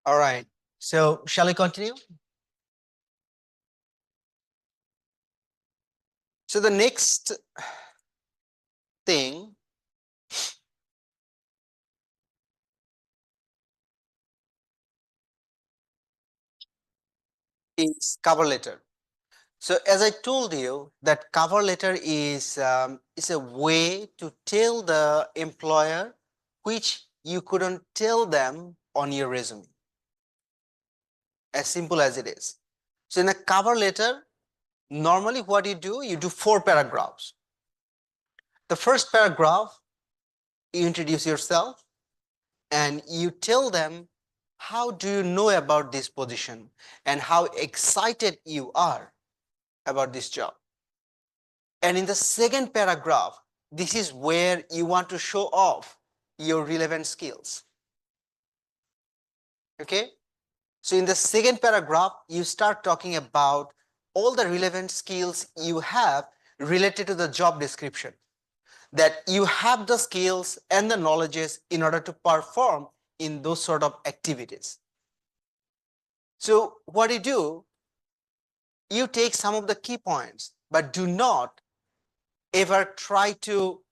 All right. So shall we continue? So the next thing is cover letter. So as I told you that cover letter is a way to tell the employer which you couldn't tell them on your resume. As simple as it is. So in a cover letter, normally what you do 4 paragraphs. The first paragraph, you introduce yourself and you tell them how do you know about this position and how excited you are about this job. And in the second paragraph, this is where you want to show off your relevant skills. Okay? So in the second paragraph, you start talking about all the relevant skills you have related to the job description. That you have the skills and the knowledges in order to perform in those sort of activities. So what you take some of the key points, but do not ever try to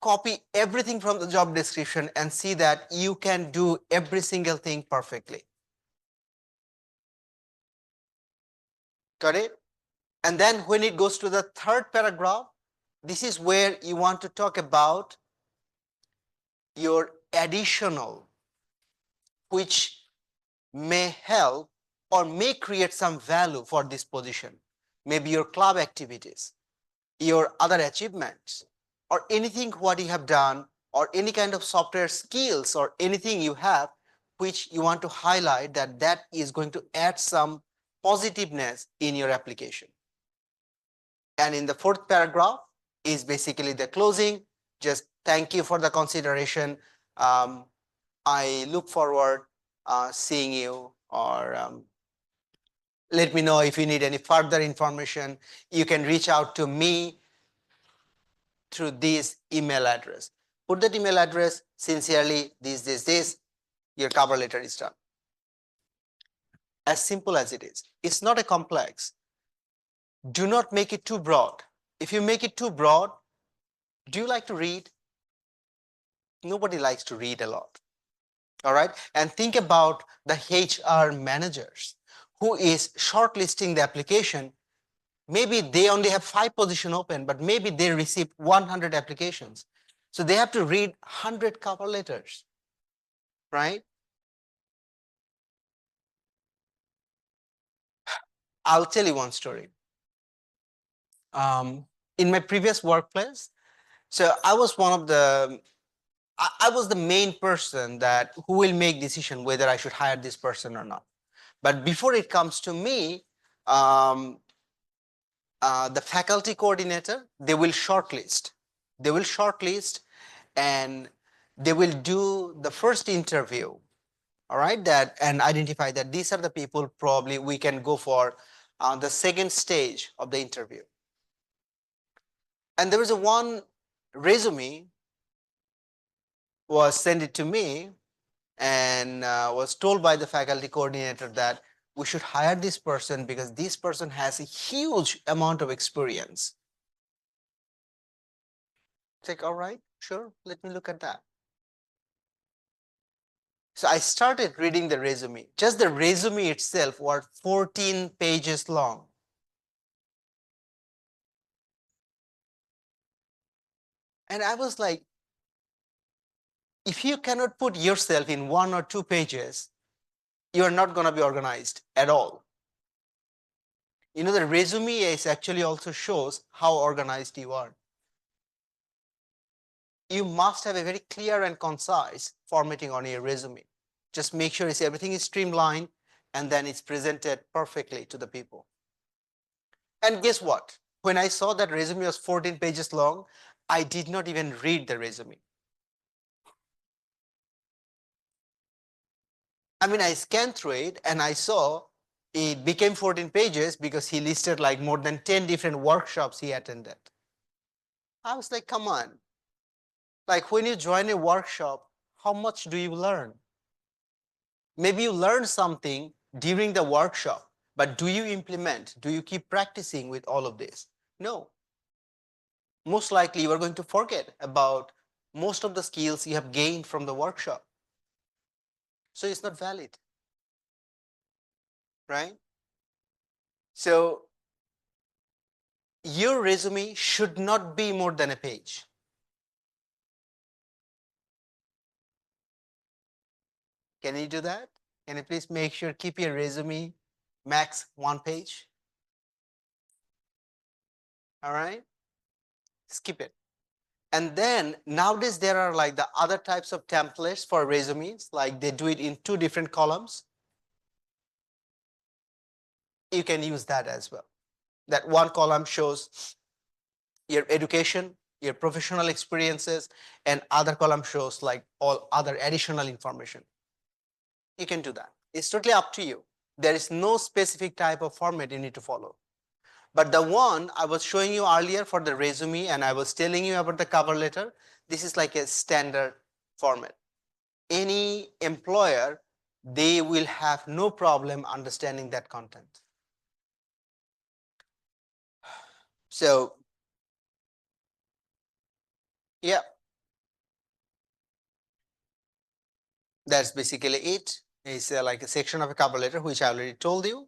copy everything from the job description and see that you can do every single thing perfectly. Got it? And then when it goes to the third paragraph, this is where you want to talk about your additional, which may help or may create some value for this position. Maybe your club activities, your other achievements, or anything what you have done, or any kind of software skills or anything you have which you want to highlight that is going to add some positiveness in your application. And in the fourth paragraph is basically the closing. Just thank you for the consideration. I look forward seeing you, or let me know if you need any further information. You can reach out to me through this email address. Put that email address, sincerely, this, your cover letter is done. As simple as it is. It's not a complex. Do not make it too broad. If you make it too broad, do you like to read? Nobody likes to read a lot. All right. And think about the HR managers who is shortlisting the application. Maybe they only have 5 positions open, but maybe they received 100 applications. So they have to read 100 cover letters, right? I'll tell you one story. In my previous workplace, so I was I was the main person that who will make decision whether I should hire this person or not. But before it comes to me, the faculty coordinator, they will shortlist. They will shortlist and they will do the first interview, all right, that and identify that these are the people probably we can go for the second stage of the interview. And there was a one resume was sent it to me and was told by the faculty coordinator that we should hire this person because this person has a huge amount of experience. It's like, all right, sure, let me look at that. So I started reading the resume. Just the resume itself was 14 pages long. And I was like, if you cannot put yourself in 1 or 2 pages, you're not going to be organized at all. You know, the resume is actually also shows how organized you are. You must have a very clear and concise formatting on your resume. Just make sure everything is streamlined and then it's presented perfectly to the people. And guess what? When I saw that resume was 14 pages long, I did not even read the resume. I mean, I scanned through it and I saw it became 14 pages because he listed like more than 10 different workshops he attended. I was like, come on. Like when you join a workshop, how much do you learn? Maybe you learn something during the workshop, but do you implement? Do you keep practicing with all of this? No. Most likely you are going to forget about most of the skills you have gained from the workshop. So it's not valid, right? So your resume should not be more than a page. Can you do that? Can you please make sure keep your resume max 1 page? All right, skip it. And then nowadays there are like the other types of templates for resumes, like they do it in 2 different columns. You can use that as well. That one column shows your education, your professional experiences, and other column shows like all other additional information. You can do that. It's totally up to you. There is no specific type of format you need to follow. But the one I was showing you earlier for the resume and I was telling you about the cover letter, this is like a standard format. Any employer, they will have no problem understanding that content. So, yeah, that's basically it. It's like a section of a cover letter, which I already told you.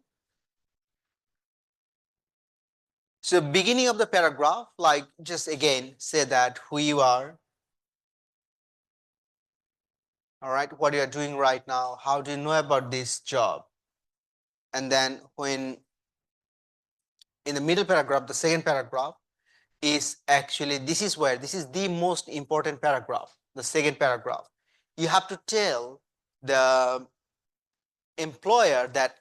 So beginning of the paragraph, like just again say that who you are, all right, what you are doing right now, how do you know about this job? And then when in the middle paragraph, the second paragraph is actually, this is where, this is the most important paragraph, the second paragraph. You have to tell the employer that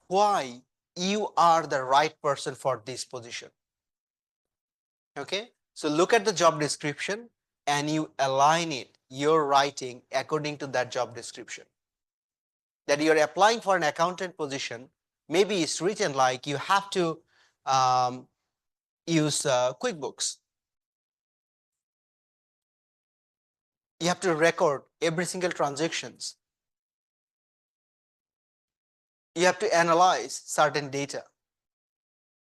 why you are the right person for this position. Okay, so look at the job description and you align it, your writing according to that job description. That you're applying for an accountant position, maybe it's written like you have to use QuickBooks. You have to record every single transactions. You have to analyze certain data.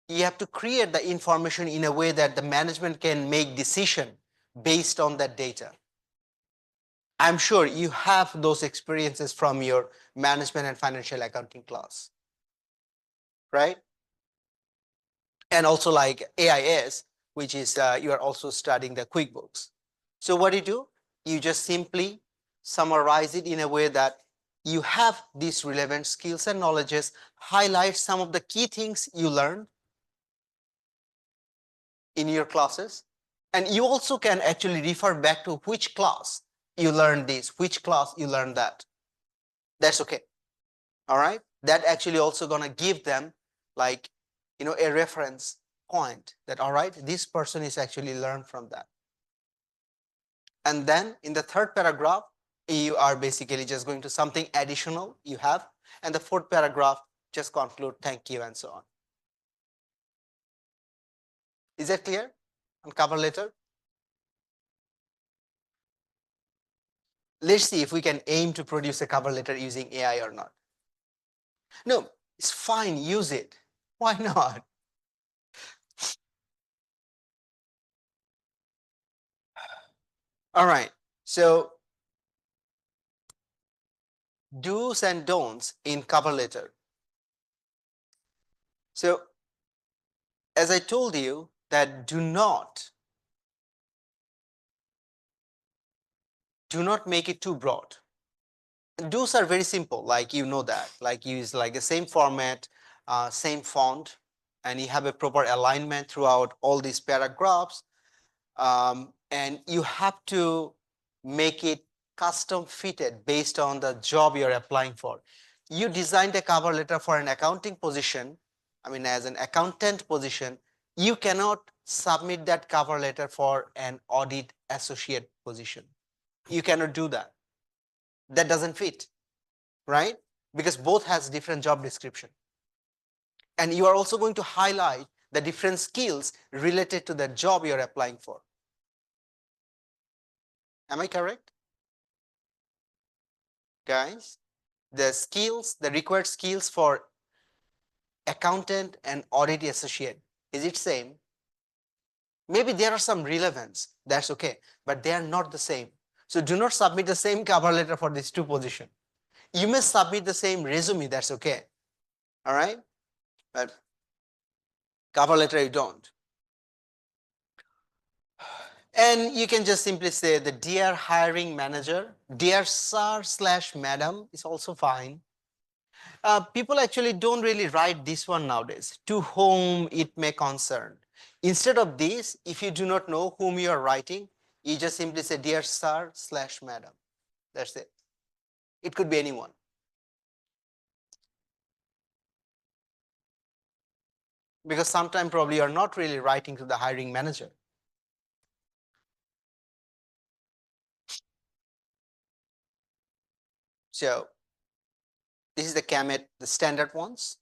You have to create the information in a way that the management can make decision based on that data. I'm sure you have those experiences from your management and financial accounting class, right? And also like AIS, which is you are also studying the QuickBooks. So what do? You just simply summarize it in a way that you have these relevant skills and knowledges, highlight some of the key things you learned in your classes. And you also can actually refer back to which class you learned this, which class you learned that. That's okay. All right. That actually also gonna give them like, a reference point that, all right, this person is actually learned from that. And then in the third paragraph, you are basically just going to something additional you have. And the fourth paragraph, just conclude, thank you, and so on. Is that clear on cover letter? Let's see if we can aim to produce a cover letter using AI or not. No, it's fine, use it. Why not? All right, so do's and don'ts in cover letter. So as I told you that do not make it too broad. Do's are very simple, like that, like use like the same format, same font, and you have a proper alignment throughout all these paragraphs. And you have to make it custom fitted based on the job you're applying for. You designed a cover letter for an accounting position, I mean as an accountant position, you cannot submit that cover letter for an audit associate position. You cannot do that. That doesn't fit, right? Because both has different job description. And you are also going to highlight the different skills related to the job you're applying for. Am I correct? Guys, the required skills for accountant and audit associate, is it same? Maybe there are some relevance, that's okay, but they are not the same. So do not submit the same cover letter for these two positions. You may submit the same resume, that's okay. All right, but cover letter you don't. And you can just simply say the dear hiring manager, dear sir slash madam is also fine. People actually don't really write this one nowadays, to whom it may concern. Instead of this, if you do not know whom you are writing, you just simply say dear sir slash madam. That's it. It could be anyone. Because sometimes probably you're not really writing to the hiring manager. So this is the CAMET, the standard ones.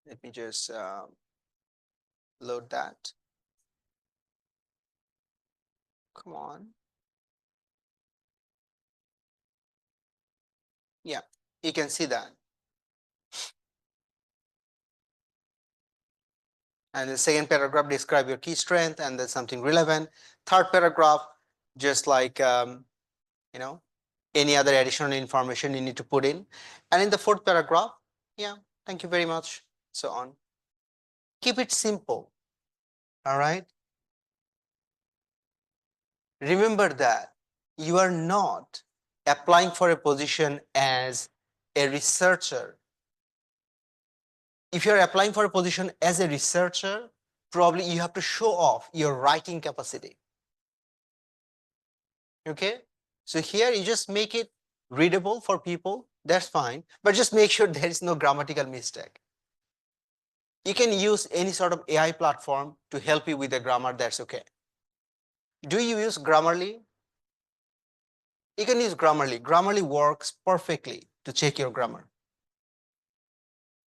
Let me just load that. Come on. Yeah, you can see that. And the second paragraph, describe your key strength and then something relevant. Third paragraph, just like, you know, any other additional information you need to put in. And in the fourth paragraph, yeah, thank you very much, so on. Keep it simple, all right? Remember that you are not applying for a position as a researcher. If you're applying for a position as a researcher, probably you have to show off your writing capacity. Okay, so here you just make it readable for people, that's fine, but just make sure there is no grammatical mistake. You can use any sort of AI platform to help you with the grammar, that's okay. Do you use Grammarly? You can use Grammarly. Grammarly works perfectly to check your grammar.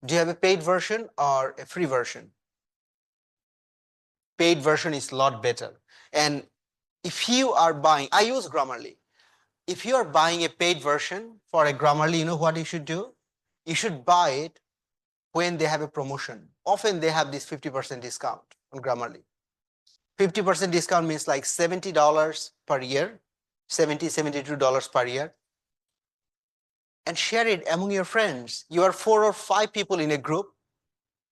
Do you have a paid version or a free version? Paid version is a lot better. And if you are buying, I use Grammarly. If you are buying a paid version for a Grammarly, you know what you should do? You should buy it when they have a promotion. Often they have this 50% discount on Grammarly. 50% discount means like $70 per year, $72 per year. And share it among your friends. You are 4 or 5 people in a group,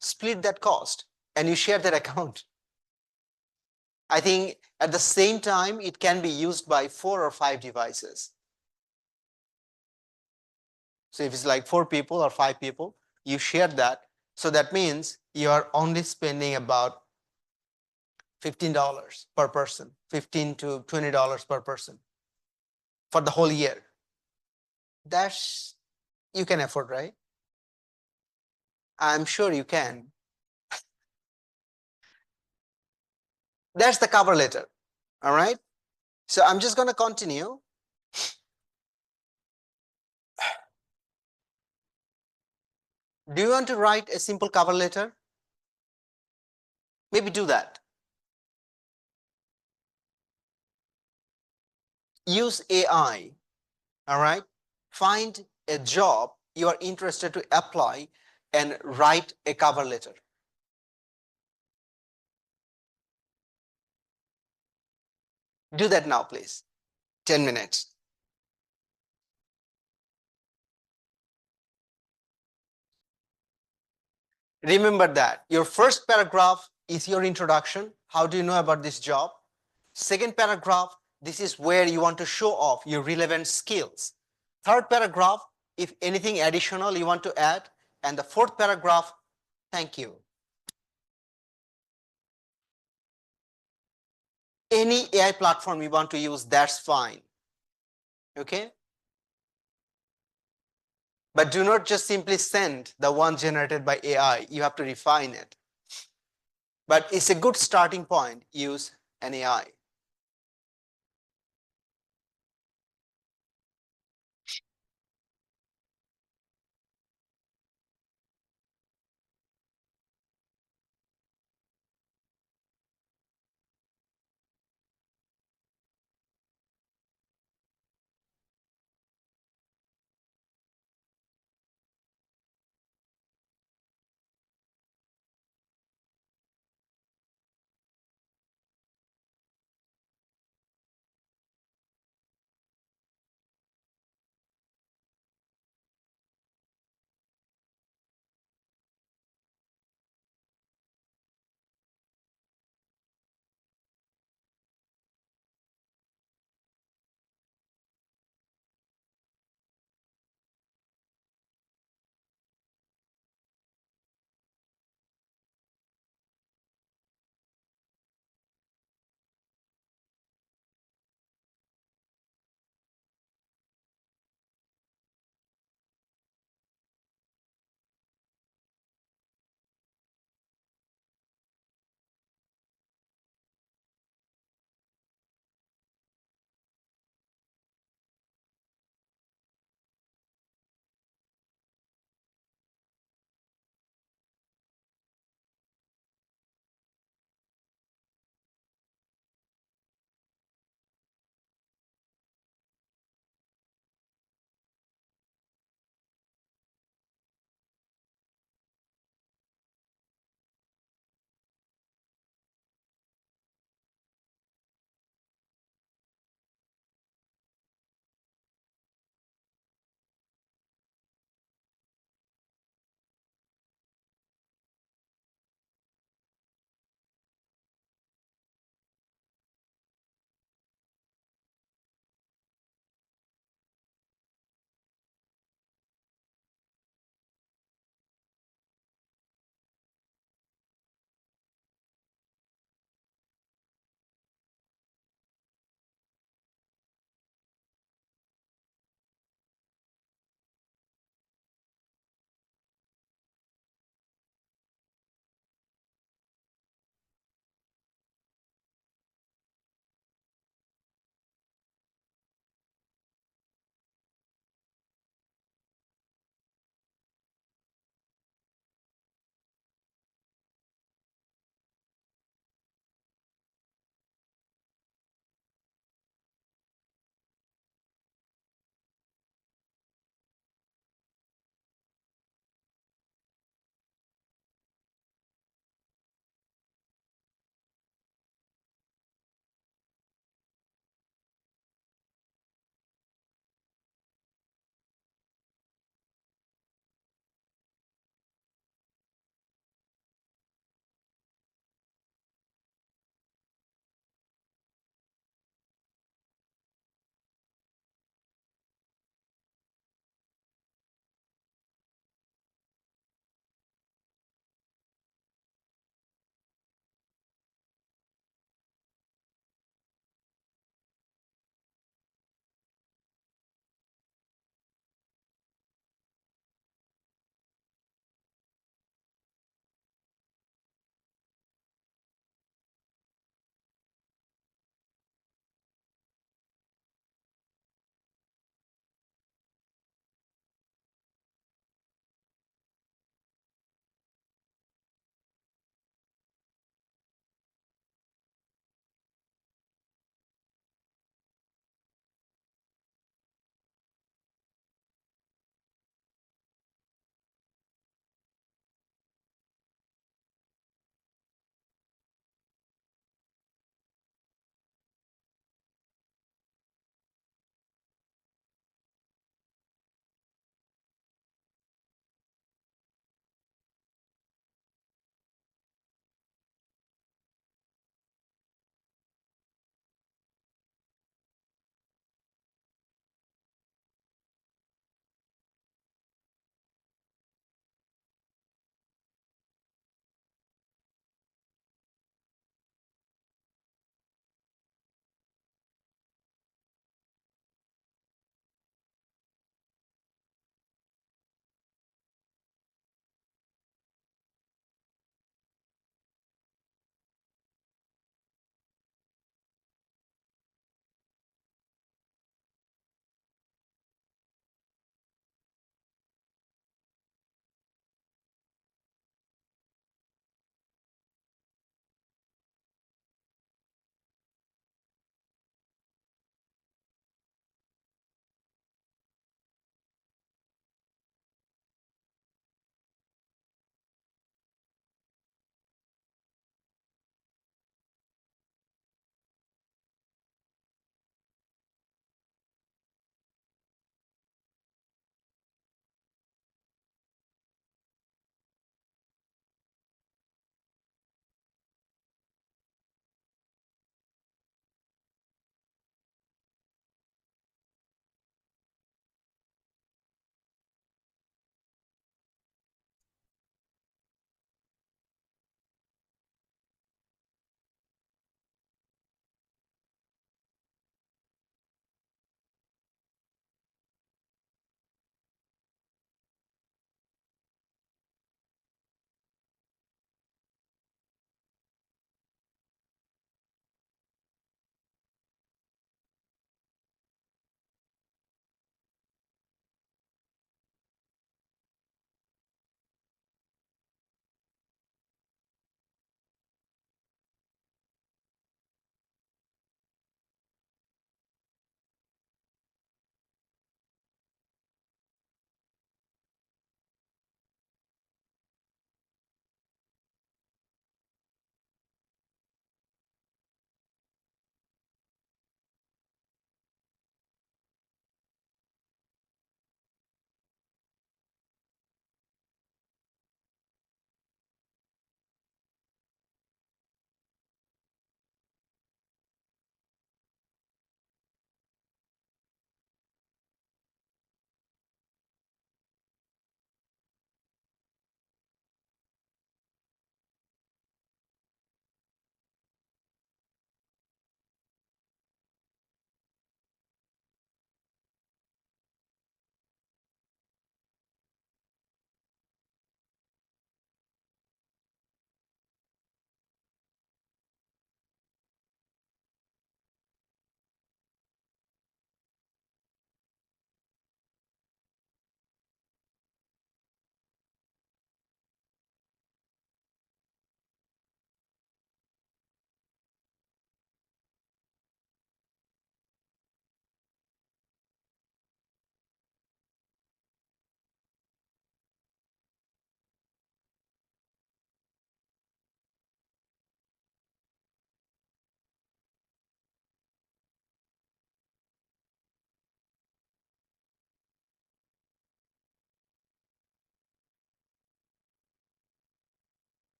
split that cost and you share that account. I think at the same time, it can be used by 4 or 5 devices. So if it's like 4 people or 5 people, you share that. So that means you are only spending about $15 per person, $15 to $20 per person for the whole year. That's, you can afford, right? I'm sure you can. That's the cover letter. All right. So I'm just going to continue. Do you want to write a simple cover letter? Maybe do that. Use AI. All right. Find a job you are interested to apply and write a cover letter. Do that now, please. 10 minutes. Remember that your first paragraph is your introduction. How do you know about this job? Second paragraph, this is where you want to show off your relevant skills. Third paragraph, if anything additional you want to add. And the fourth paragraph, thank you. Any AI platform you want to use, that's fine. Okay? But do not just simply send the one generated by AI. You have to refine it. But it's a good starting point. Use an AI.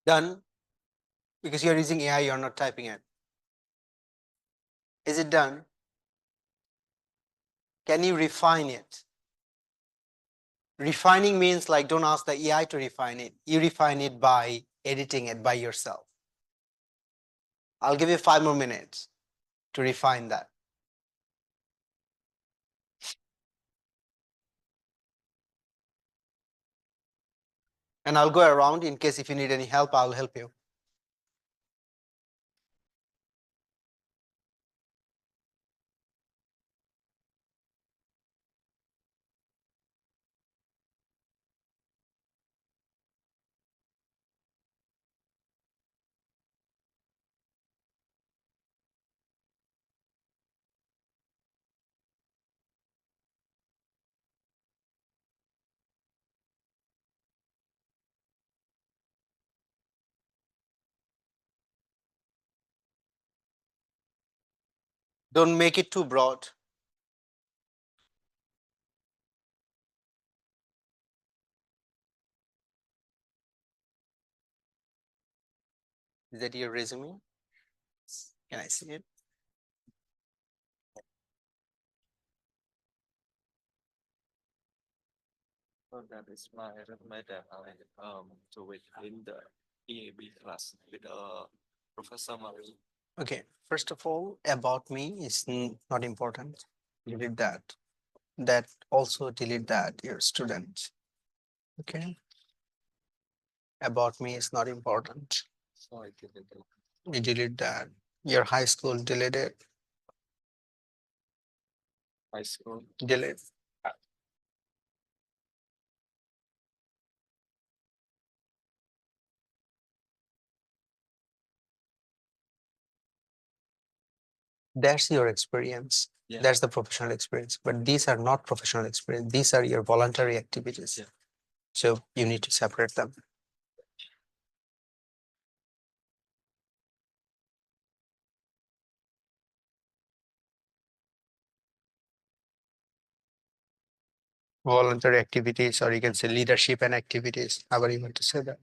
Done? Because you're using AI, you're not typing it. Is it done? Can you refine it? Refining means like don't ask the AI to refine it. You refine it by editing it by yourself. I'll give you 5 more minutes to refine that. And I'll go around in case if you need any help, I'll help you. Don't make it too broad. Is that your resume? Can I see it? So that is my resume that I do it in the EAB class with Professor Mari. Okay, first of all, about me is not important. Delete that. That also delete that, your student. Okay. About me is not important. So I did it. You delete that. Your high school, delete it. High school. Delete. That's your experience. Yeah. That's the professional experience. But these are not professional experience. These are your voluntary activities. Yeah. So you need to separate them. Voluntary activities, or you can say leadership and activities, however you want to say that.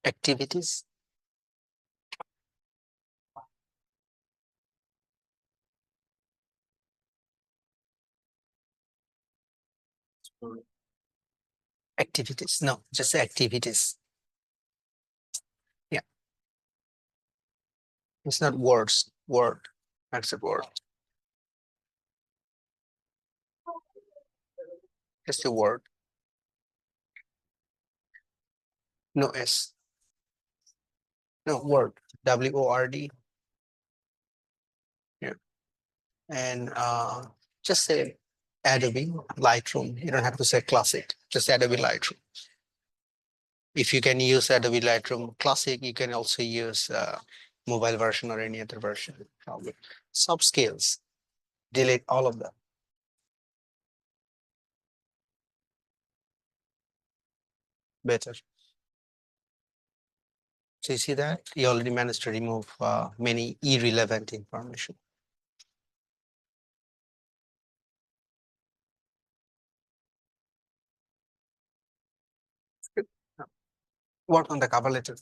Activities. Activities. No, just say activities. Yeah. It's not words. Word. That's a word. Just a word. No S. No word. WORD. Yeah. And just say Adobe Lightroom. You don't have to say Classic. Just Adobe Lightroom. If you can use Adobe Lightroom Classic, you can also use mobile version or any other version. Probably. Soft skills. Delete all of them. Better. So you see that you already managed to remove many irrelevant information. Work on the cover letter.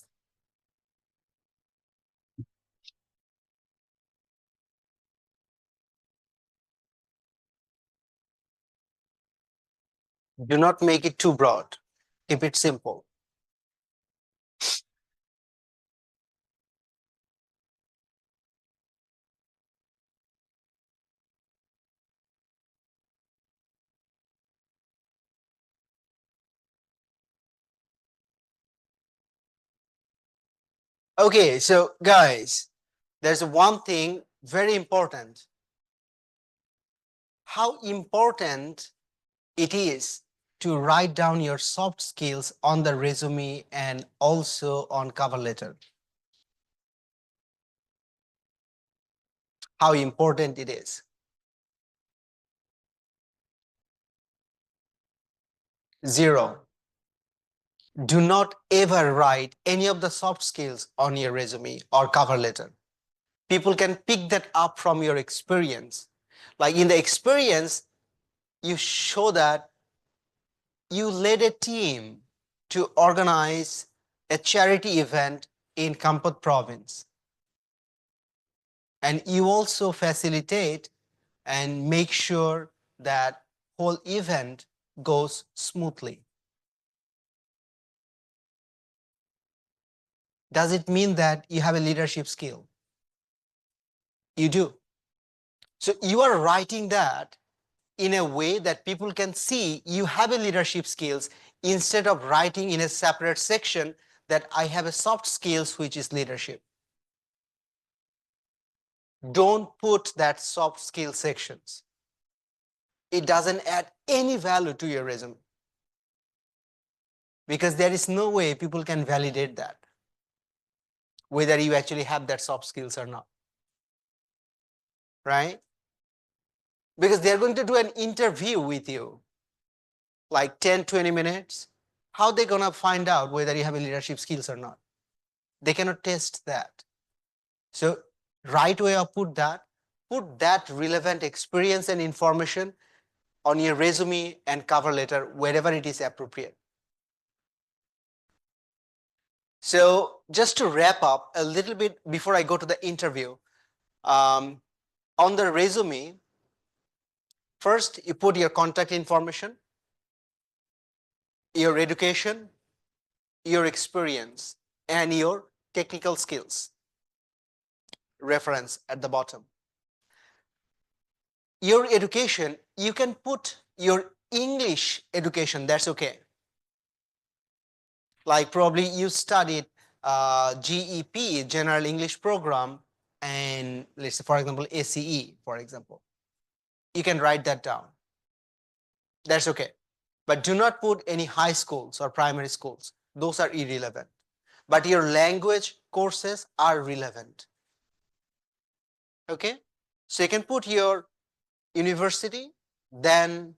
Do not make it too broad. Keep it simple. Okay, so guys, there's one thing very important. How important it is to write down your soft skills on the resume and also on cover letter. How important it is. Zero. Do not ever write any of the soft skills on your resume or cover letter. People can pick that up from your experience. Like in the experience, you show that you led a team to organize a charity event in Kampot province. And you also facilitate and make sure that whole event goes smoothly. Does it mean that you have a leadership skill? You do. So you are writing that in a way that people can see you have a leadership skills instead of writing in a separate section that I have a soft skills which is leadership. Don't put that soft skill sections. It doesn't add any value to your resume because there is no way people can validate that whether you actually have that soft skills or not, right? Because they're going to do an interview with you like 10-20 minutes. How are they going to find out whether you have a leadership skills or not? They cannot test that. So right way of put that relevant experience and information on your resume and cover letter wherever it is appropriate. So just to wrap up a little bit before I go to the interview, on the resume, first you put your contact information, your education, your experience, and your technical skills. Reference at the bottom. Your education, you can put your English education, that's okay. Like probably you studied GEP, General English Program, and let's say, for example, ACE, for example. You can write that down. That's okay. But do not put any high schools or primary schools. Those are irrelevant. But your language courses are relevant. Okay? So you can put your university, then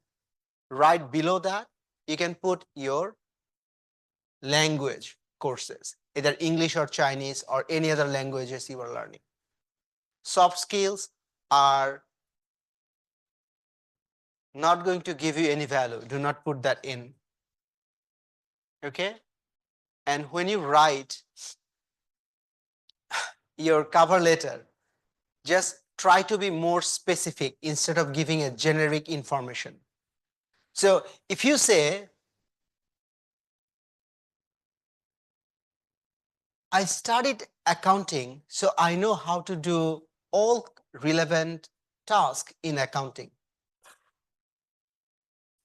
right below that, you can put your language courses, either English or Chinese or any other languages you are learning. Soft skills are not going to give you any value. Do not put that in. Okay? And when you write your cover letter, just try to be more specific instead of giving a generic information. So if you say, I studied accounting, so I know how to do all relevant tasks in accounting.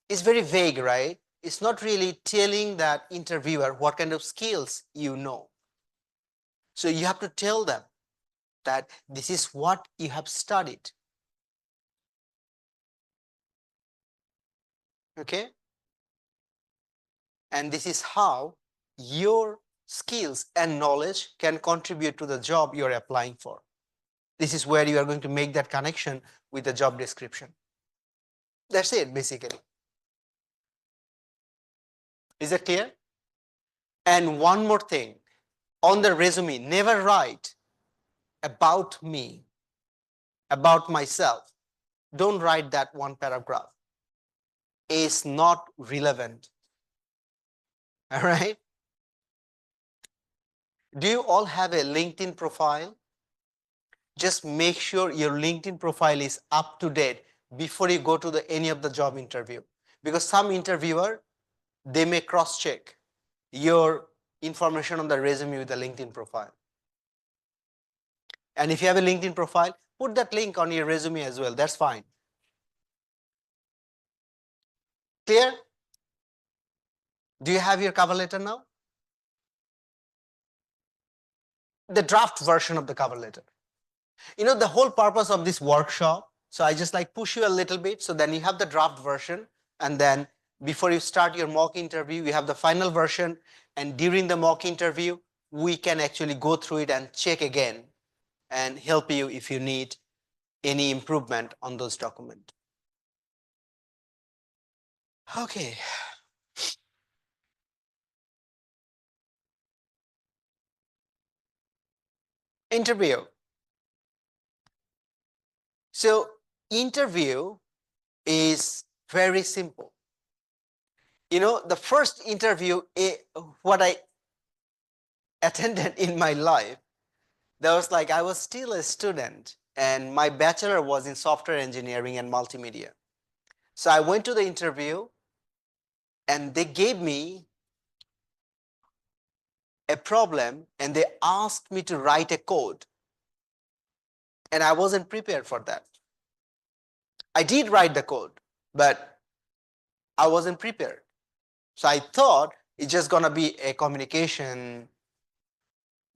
It's very vague, right? It's not really telling that interviewer what kind of skills you know. So you have to tell them that this is what you have studied. Okay? And this is how your skills and knowledge can contribute to the job you're applying for. This is where you are going to make that connection with the job description. That's it, basically. Is that clear? And one more thing, on the resume, never write about me, about myself. Don't write that one paragraph. It's not relevant. All right? Do you all have a LinkedIn profile? Just make sure your LinkedIn profile is up to date before you go to any of the job interview. Because some interviewer, they may cross-check your information on the resume with the LinkedIn profile. And if you have a LinkedIn profile, put that link on your resume as well. That's fine. Clear? Do you have your cover letter now? The draft version of the cover letter. You know, the whole purpose of this workshop, so I just like push you a little bit, so then you have the draft version, and then before you start your mock interview, you have the final version, and during the mock interview, we can actually go through it and check again and help you if you need any improvement on those documents. Okay. Interview. So interview is very simple. The first interview, what I attended in my life, that was like I was still a student and my bachelor was in software engineering and multimedia. So I went to the interview and they gave me a problem and they asked me to write a code and I wasn't prepared for that. I did write the code, but I wasn't prepared. So I thought it's just gonna be a communication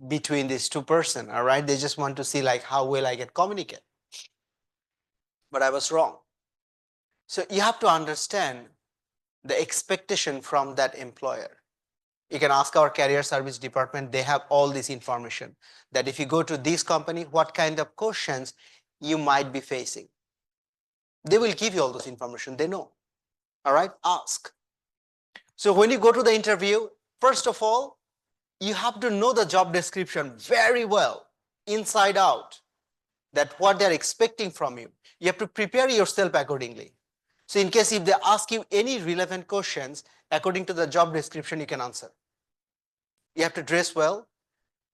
between these two person, all right? They just want to see like how well I can communicate. But I was wrong. So you have to understand the expectation from that employer. You can ask our career service department, they have all this information that if you go to this company, what kind of questions you might be facing. They will give you all those information, they know. All right, ask. So when you go to the interview, first of all, you have to know the job description very well, inside out, that what they're expecting from you. You have to prepare yourself accordingly. So in case if they ask you any relevant questions, according to the job description, you can answer. You have to dress well.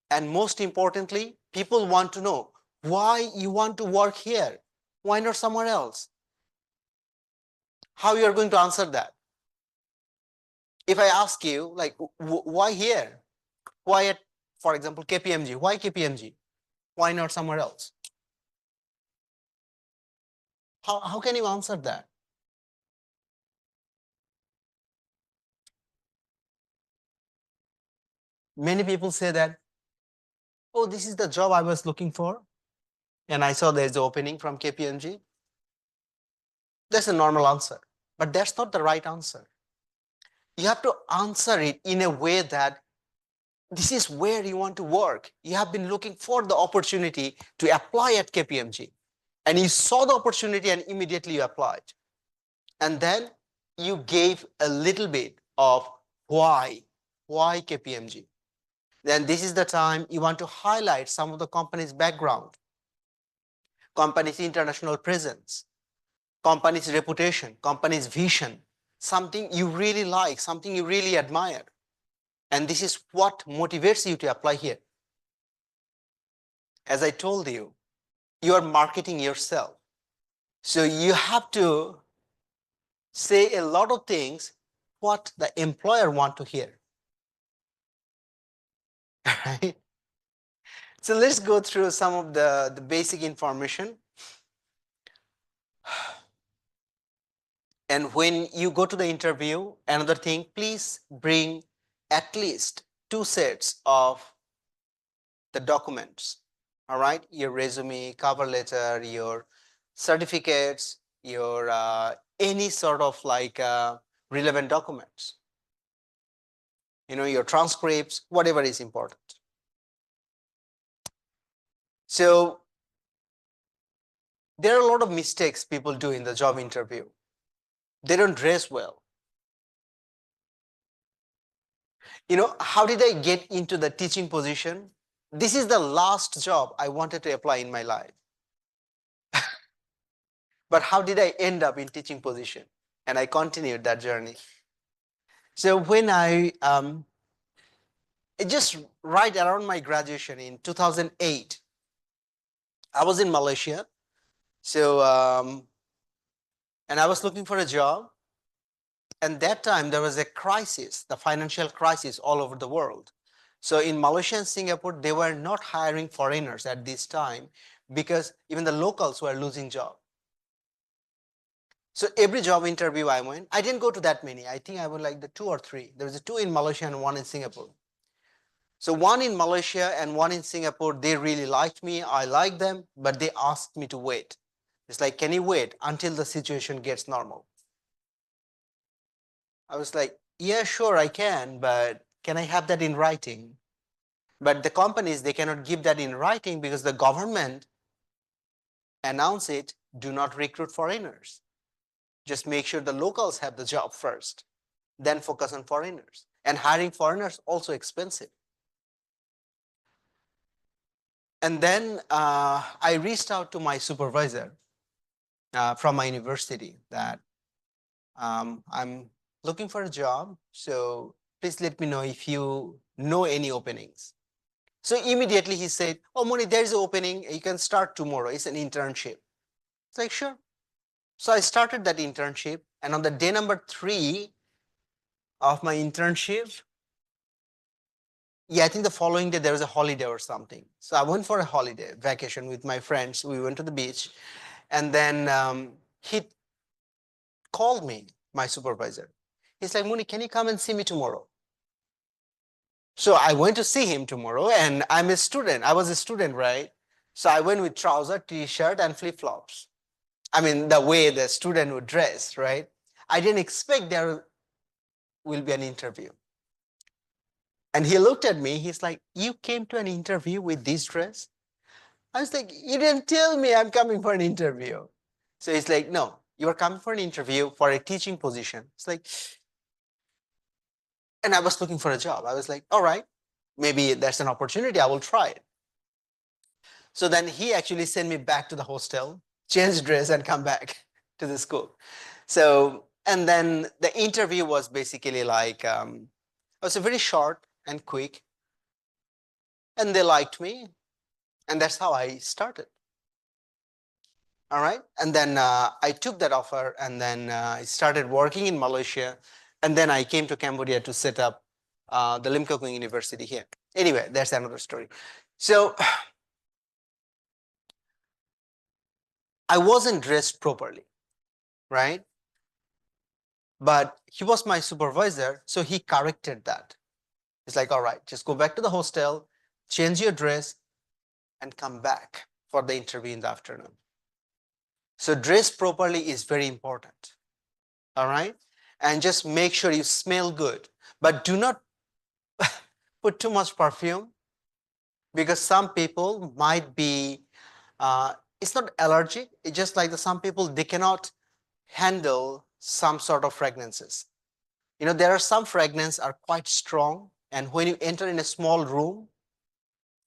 And most importantly, people want to know why you want to work here. Why not somewhere else? How you are going to answer that? If I ask you, like, why here? Why at, for example, KPMG? Why KPMG? Why not somewhere else? How can you answer that? Many people say that, oh, this is the job I was looking for, and I saw there's an opening from KPMG. That's a normal answer, but that's not the right answer. You have to answer it in a way that this is where you want to work. You have been looking for the opportunity to apply at KPMG, and you saw the opportunity and immediately you applied. And then you gave a little bit of why KPMG. Then this is the time you want to highlight some of the company's background, company's international presence, company's reputation, company's vision, something you really like, something you really admire. And this is what motivates you to apply here. As I told you, you are marketing yourself. So you have to say a lot of things what the employer want to hear. Right? So let's go through some of the basic information. And when you go to the interview, another thing, please bring at least 2 sets of the documents. All right, your resume, cover letter, your certificates, your any sort of like relevant documents, your transcripts, whatever is important. So there are a lot of mistakes people do in the job interview. They don't dress well. How did I get into the teaching position? This is the last job I wanted to apply in my life. But how did I end up in teaching position? And I continued that journey. So when just right around my graduation in 2008, I was in Malaysia. So, and I was looking for a job. And that time there was a crisis, the financial crisis all over the world. So in Malaysia and Singapore, they were not hiring foreigners at this time because even the locals were losing jobs. So every job interview I went, I didn't go to that many. I think I went like the 2 or 3. There was a 2 in Malaysia and 1 in Singapore. So 1 in Malaysia and 1 in Singapore, they really liked me. I liked them, but they asked me to wait. It's like, can you wait until the situation gets normal? I was like, yeah, sure, I can, but can I have that in writing? But the companies, they cannot give that in writing because the government announce it, do not recruit foreigners. Just make sure the locals have the job first, then focus on foreigners. And hiring foreigners also expensive. And then I reached out to my supervisor from my university that I'm looking for a job. So please let me know if you know any openings. So immediately he said, oh, Moni, there's an opening. You can start tomorrow. It's an internship. It's like, sure. So I started that internship. And on the day number 3 of my internship, yeah, I think the following day there was a holiday or something. So I went for a holiday vacation with my friends. We went to the beach. And then he called me, my supervisor. He's like, Moni, can you come and see me tomorrow? So I went to see him tomorrow, and I'm a student. I was a student, right? So I went with trouser, t-shirt, and flip-flops. I mean, the way the student would dress, right? I didn't expect there will be an interview. And he looked at me. He's like, you came to an interview with this dress? I was like, you didn't tell me I'm coming for an interview. So he's like, no, you are coming for an interview for a teaching position. It's like, and I was looking for a job. I was like, all right, maybe that's an opportunity. I will try it. So then he actually sent me back to the hostel, change dress, and come back to the school. So, and then the interview was basically like, it was a very short and quick, and they liked me, and that's how I started. All right. And then I took that offer, and then I started working in Malaysia. And then I came to Cambodia to set up the Lim Kok Keng University here. Anyway, that's another story. So I wasn't dressed properly, right? But he was my supervisor, so he corrected that. He's like, all right, just go back to the hostel, change your dress, and come back for the interview in the afternoon. So dress properly is very important. All right. And just make sure you smell good, but do not put too much perfume, because some people might be, it's not allergic. It's just like some people, they cannot handle some sort of fragrances. You know, there are some fragrances are quite strong, and when you enter in a small room,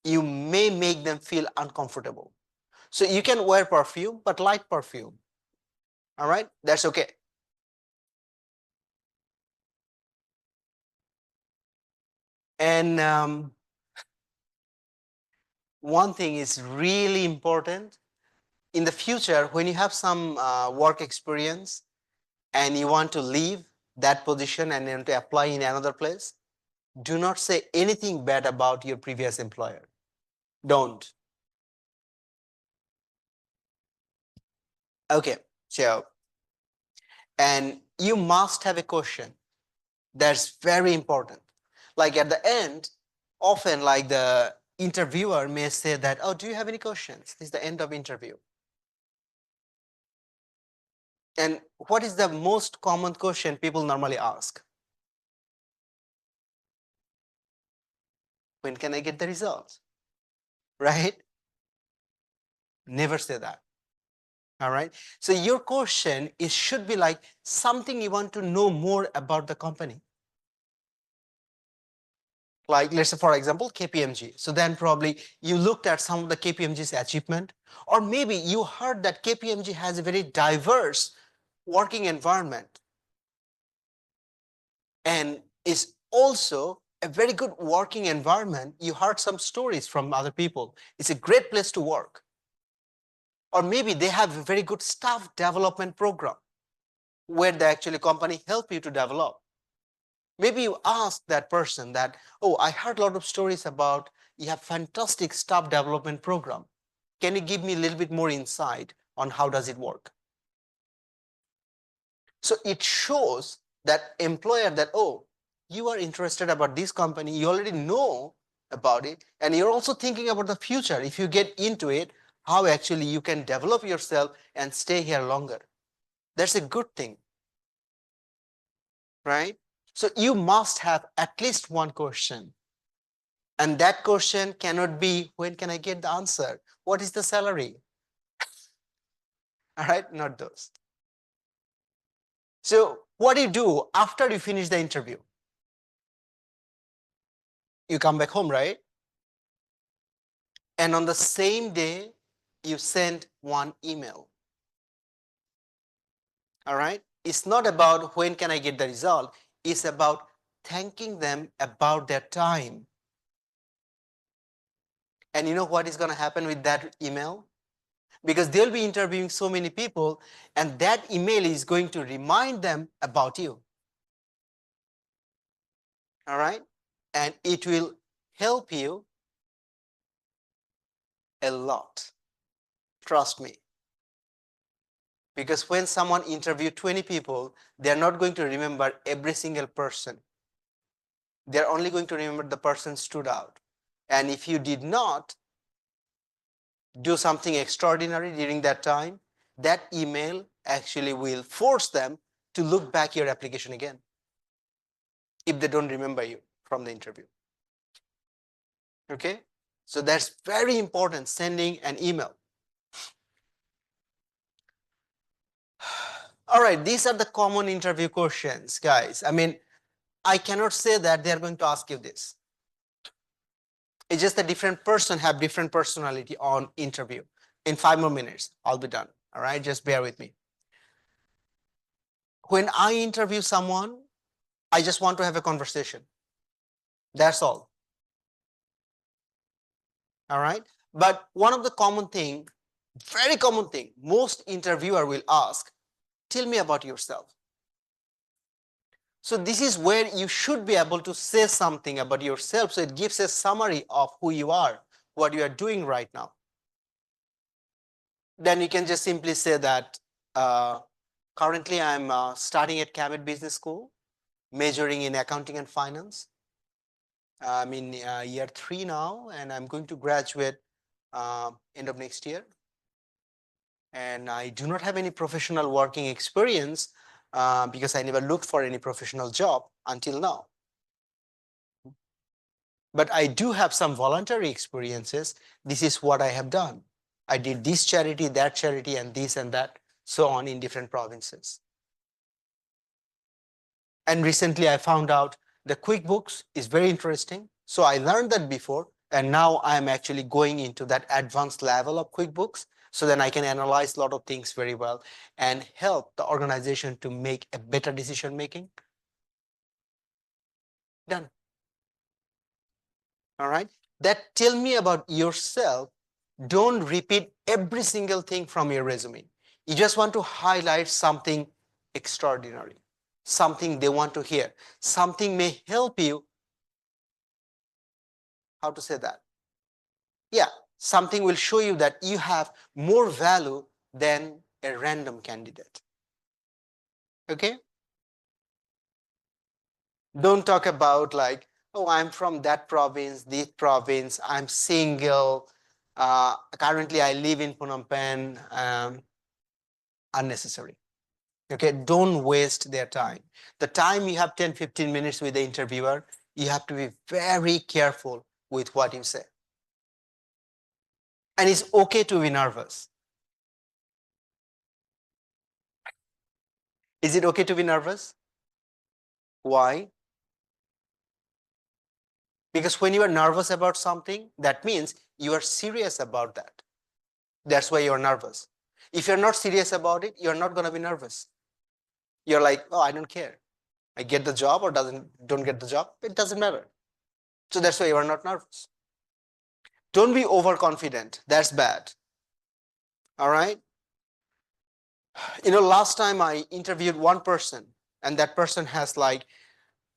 you may make them feel uncomfortable. So you can wear perfume, but light perfume. All right, that's okay. And one thing is really important in the future, when you have some work experience and you want to leave that position and then to apply in another place, do not say anything bad about your previous employer. Don't. Okay, so, and you must have a question. That's very important. Like at the end, often like the interviewer may say that, oh, do you have any questions? This is the end of interview. And what is the most common question people normally ask? When can I get the results? Right? Never say that. All right. So your question is should be like something you want to know more about the company. Like let's say, for example, KPMG. So then probably you looked at some of the KPMG's achievement, or maybe you heard that KPMG has a very diverse working environment and is also a very good working environment. You heard some stories from other people. It's a great place to work. Or maybe they have a very good staff development program where the actually company help you to develop. Maybe you ask that person that, oh, I heard a lot of stories about you have fantastic staff development program. Can you give me a little bit more insight on how does it work? So it shows that employer that, oh, you are interested about this company, you already know about it, and you're also thinking about the future. If you get into it, how actually you can develop yourself and stay here longer. That's a good thing, right? So you must have at least one question. And that question cannot be, when can I get the answer? What is the salary? All right, not those. So what do you do after you finish the interview? You come back home, right? And on the same day, you send one email. All right. It's not about when can I get the result. It's about thanking them about their time. And you know what is going to happen with that email? Because they'll be interviewing so many people, and that email is going to remind them about you. All right? And it will help you a lot. Trust me. Because when someone interviews 20 people, they're not going to remember every single person. They're only going to remember the person stood out. And if you did not do something extraordinary during that time, that email actually will force them to look back your application again if they don't remember you from the interview. Okay? So that's very important, sending an email. All right, these are the common interview questions, guys. I mean, I cannot say that they're going to ask you this. It's just a different person have different personality on interview. In 5 more minutes, I'll be done. All right, just bear with me. When I interview someone, I just want to have a conversation. That's all. All right. But one of the common thing, very common thing, most interviewer will ask, tell me about yourself. So this is where you should be able to say something about yourself. So it gives a summary of who you are, what you are doing right now. Then you can just simply say that currently I'm studying at Cabot Business School, majoring in accounting and finance. I'm in year 3 now, and I'm going to graduate end of next year. And I do not have any professional working experience because I never looked for any professional job until now. But I do have some voluntary experiences. This is what I have done. I did this charity, that charity, and this and that, so on in different provinces. And recently I found out the QuickBooks is very interesting. So I learned that before, and now I'm actually going into that advanced level of QuickBooks. So then I can analyze a lot of things very well and help the organization to make a better decision making. Done. All right. That tell me about yourself. Don't repeat every single thing from your resume. You just want to highlight something extraordinary, something they want to hear, something may help you. How to say that? Yeah, something will show you that you have more value than a random candidate. Okay? Don't talk about like, oh, I'm from that province, this province, I'm single. Currently, I live in Phnom Penh. Unnecessary. Okay, don't waste their time. The time you have 10-15 minutes with the interviewer, you have to be very careful with what you say. And it's okay to be nervous. Is it okay to be nervous? Why? Because when you are nervous about something, that means you are serious about that. That's why you're nervous. If you're not serious about it, you're not going to be nervous. You're like, oh, I don't care. I get the job or don't get the job. It doesn't matter. So that's why you are not nervous. Don't be overconfident. That's bad. All right. Last time I interviewed one person, and that person has like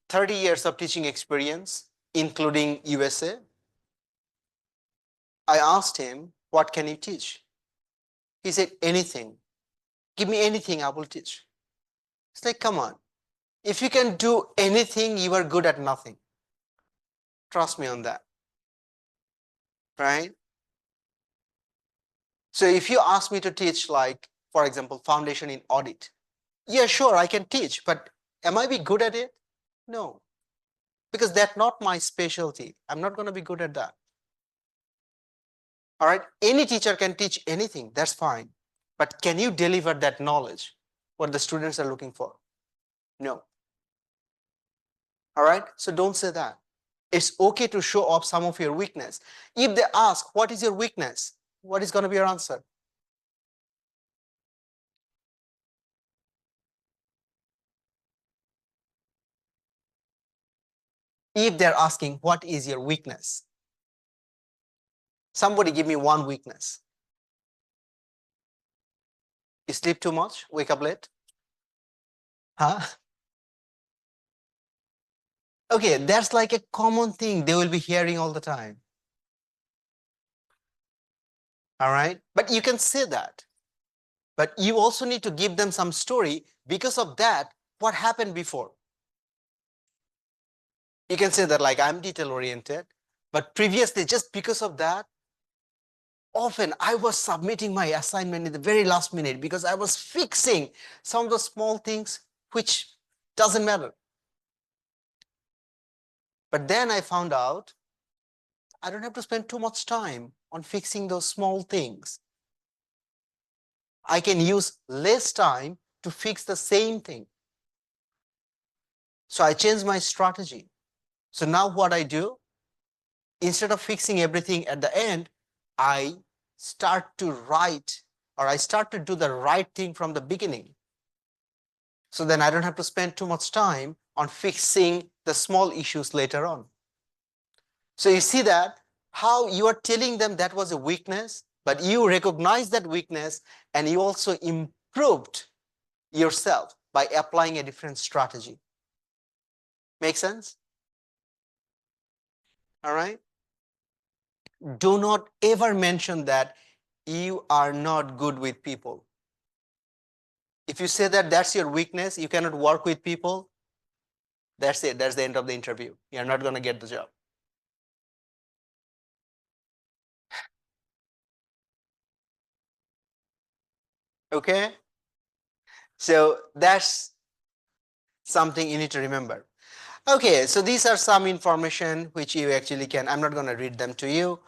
30 years of teaching experience, including USA. I asked him, what can you teach? He said, anything. Give me anything, I will teach. It's like, come on. If you can do anything, you are good at nothing. Trust me on that. Right? So if you ask me to teach, like, for example, foundation in audit, yeah, sure, I can teach, but am I be good at it? No, because that's not my specialty. I'm not going to be good at that. All right. Any teacher can teach anything. That's fine. But can you deliver that knowledge, what the students are looking for? No. All right. So don't say that. It's okay to show off some of your weakness. If they ask, what is your weakness? What is going to be your answer? if they're asking, what is your weakness? Somebody give me one weakness. You sleep too much, wake up late? Huh? Okay, that's like a common thing they will be hearing all the time. All right, but you can say that. But you also need to give them some story because of that, what happened before. You can say that like I'm detail oriented, but previously just because of that, often I was submitting my assignment in the very last minute because I was fixing some of the small things which doesn't matter. But then I found out I don't have to spend too much time on fixing those small things. I can use less time to fix the same thing. So I changed my strategy. So now what I do, instead of fixing everything at the end, I start to write, or I start to do the right thing from the beginning. So then I don't have to spend too much time on fixing the small issues later on. So you see that how you are telling them that was a weakness, but you recognize that weakness and you also improved yourself by applying a different strategy. Make sense? All right. Do not ever mention that you are not good with people. If you say that that's your weakness, you cannot work with people, that's it. That's the end of the interview. You're not going to get the job. Okay. So that's something you need to remember. Okay, so these are some information which you actually can, I'm not going to read them to you.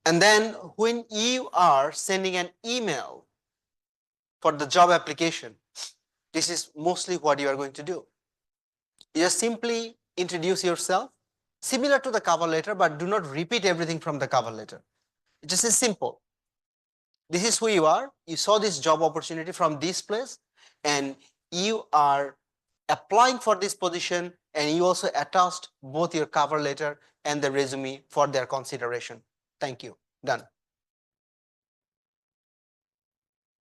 And then when you are sending an email for the job application, this is mostly what you are going to do. You just simply introduce yourself, similar to the cover letter, but do not repeat everything from the cover letter. It just is simple. This is who you are. You saw this job opportunity from this place, and you are applying for this position, and you also attached both your cover letter and the resume for their consideration. Thank you. Done.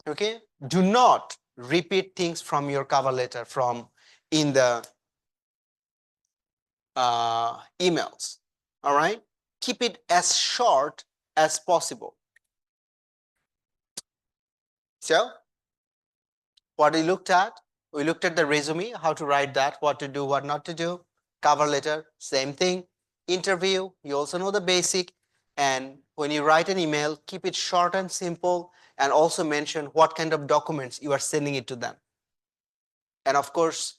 Okay. Do not repeat things from your cover letter from in the emails. All right. Keep it as short as possible. So what we looked at the resume, how to write that, what to do, what not to do. Cover letter, same thing. Interview, you also know the basic. And when you write an email, keep it short and simple, and also mention what kind of documents you are sending it to them. And of course,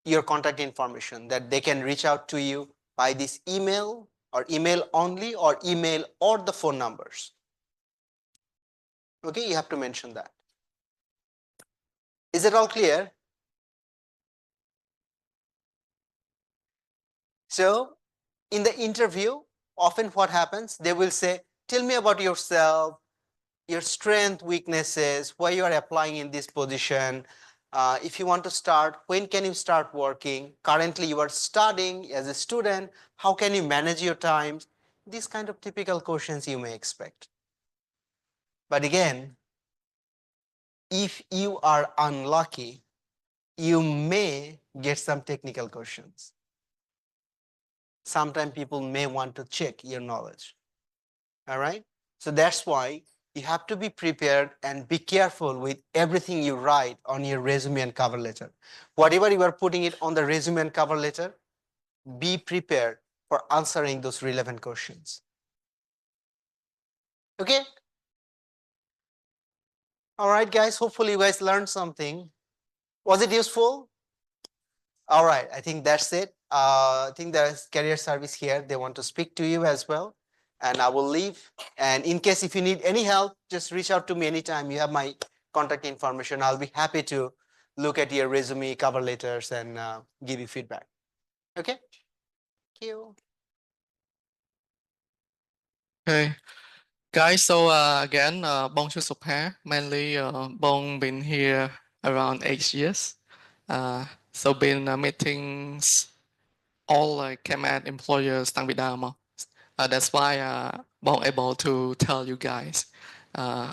your contact information, that they can reach out to you by this email or email only, or email or the phone numbers. Okay, you have to mention that. Is it all clear? So in the interview, often what happens, they will say, tell me about yourself, your strength, weaknesses, why you are applying in this position. If you want to start, when can you start working? Currently you are studying as a student, how can you manage your time? These kind of typical questions you may expect. But again, if you are unlucky, you may get some technical questions. Sometimes people may want to check your knowledge. All right. So that's why you have to be prepared and be careful with everything you write on your resume and cover letter. Whatever you are putting it on the resume and cover letter, be prepared for answering those relevant questions. Okay. All right, guys. Hopefully you guys learned something. Was it useful? All right. I think that's it. I think there's career service here. They want to speak to you as well. And I will leave. And in case if you need any help, just reach out to me anytime. You have my contact information. I'll be happy to look at your resume, cover letters, and give you feedback. Okay? Thank you. Okay, guys. So again, Bong Chu Sup Ha. Mainly, Bong been here around 8 years. So been meetings all came at employers តាំងពីដើមមក that's why បង able to tell you guys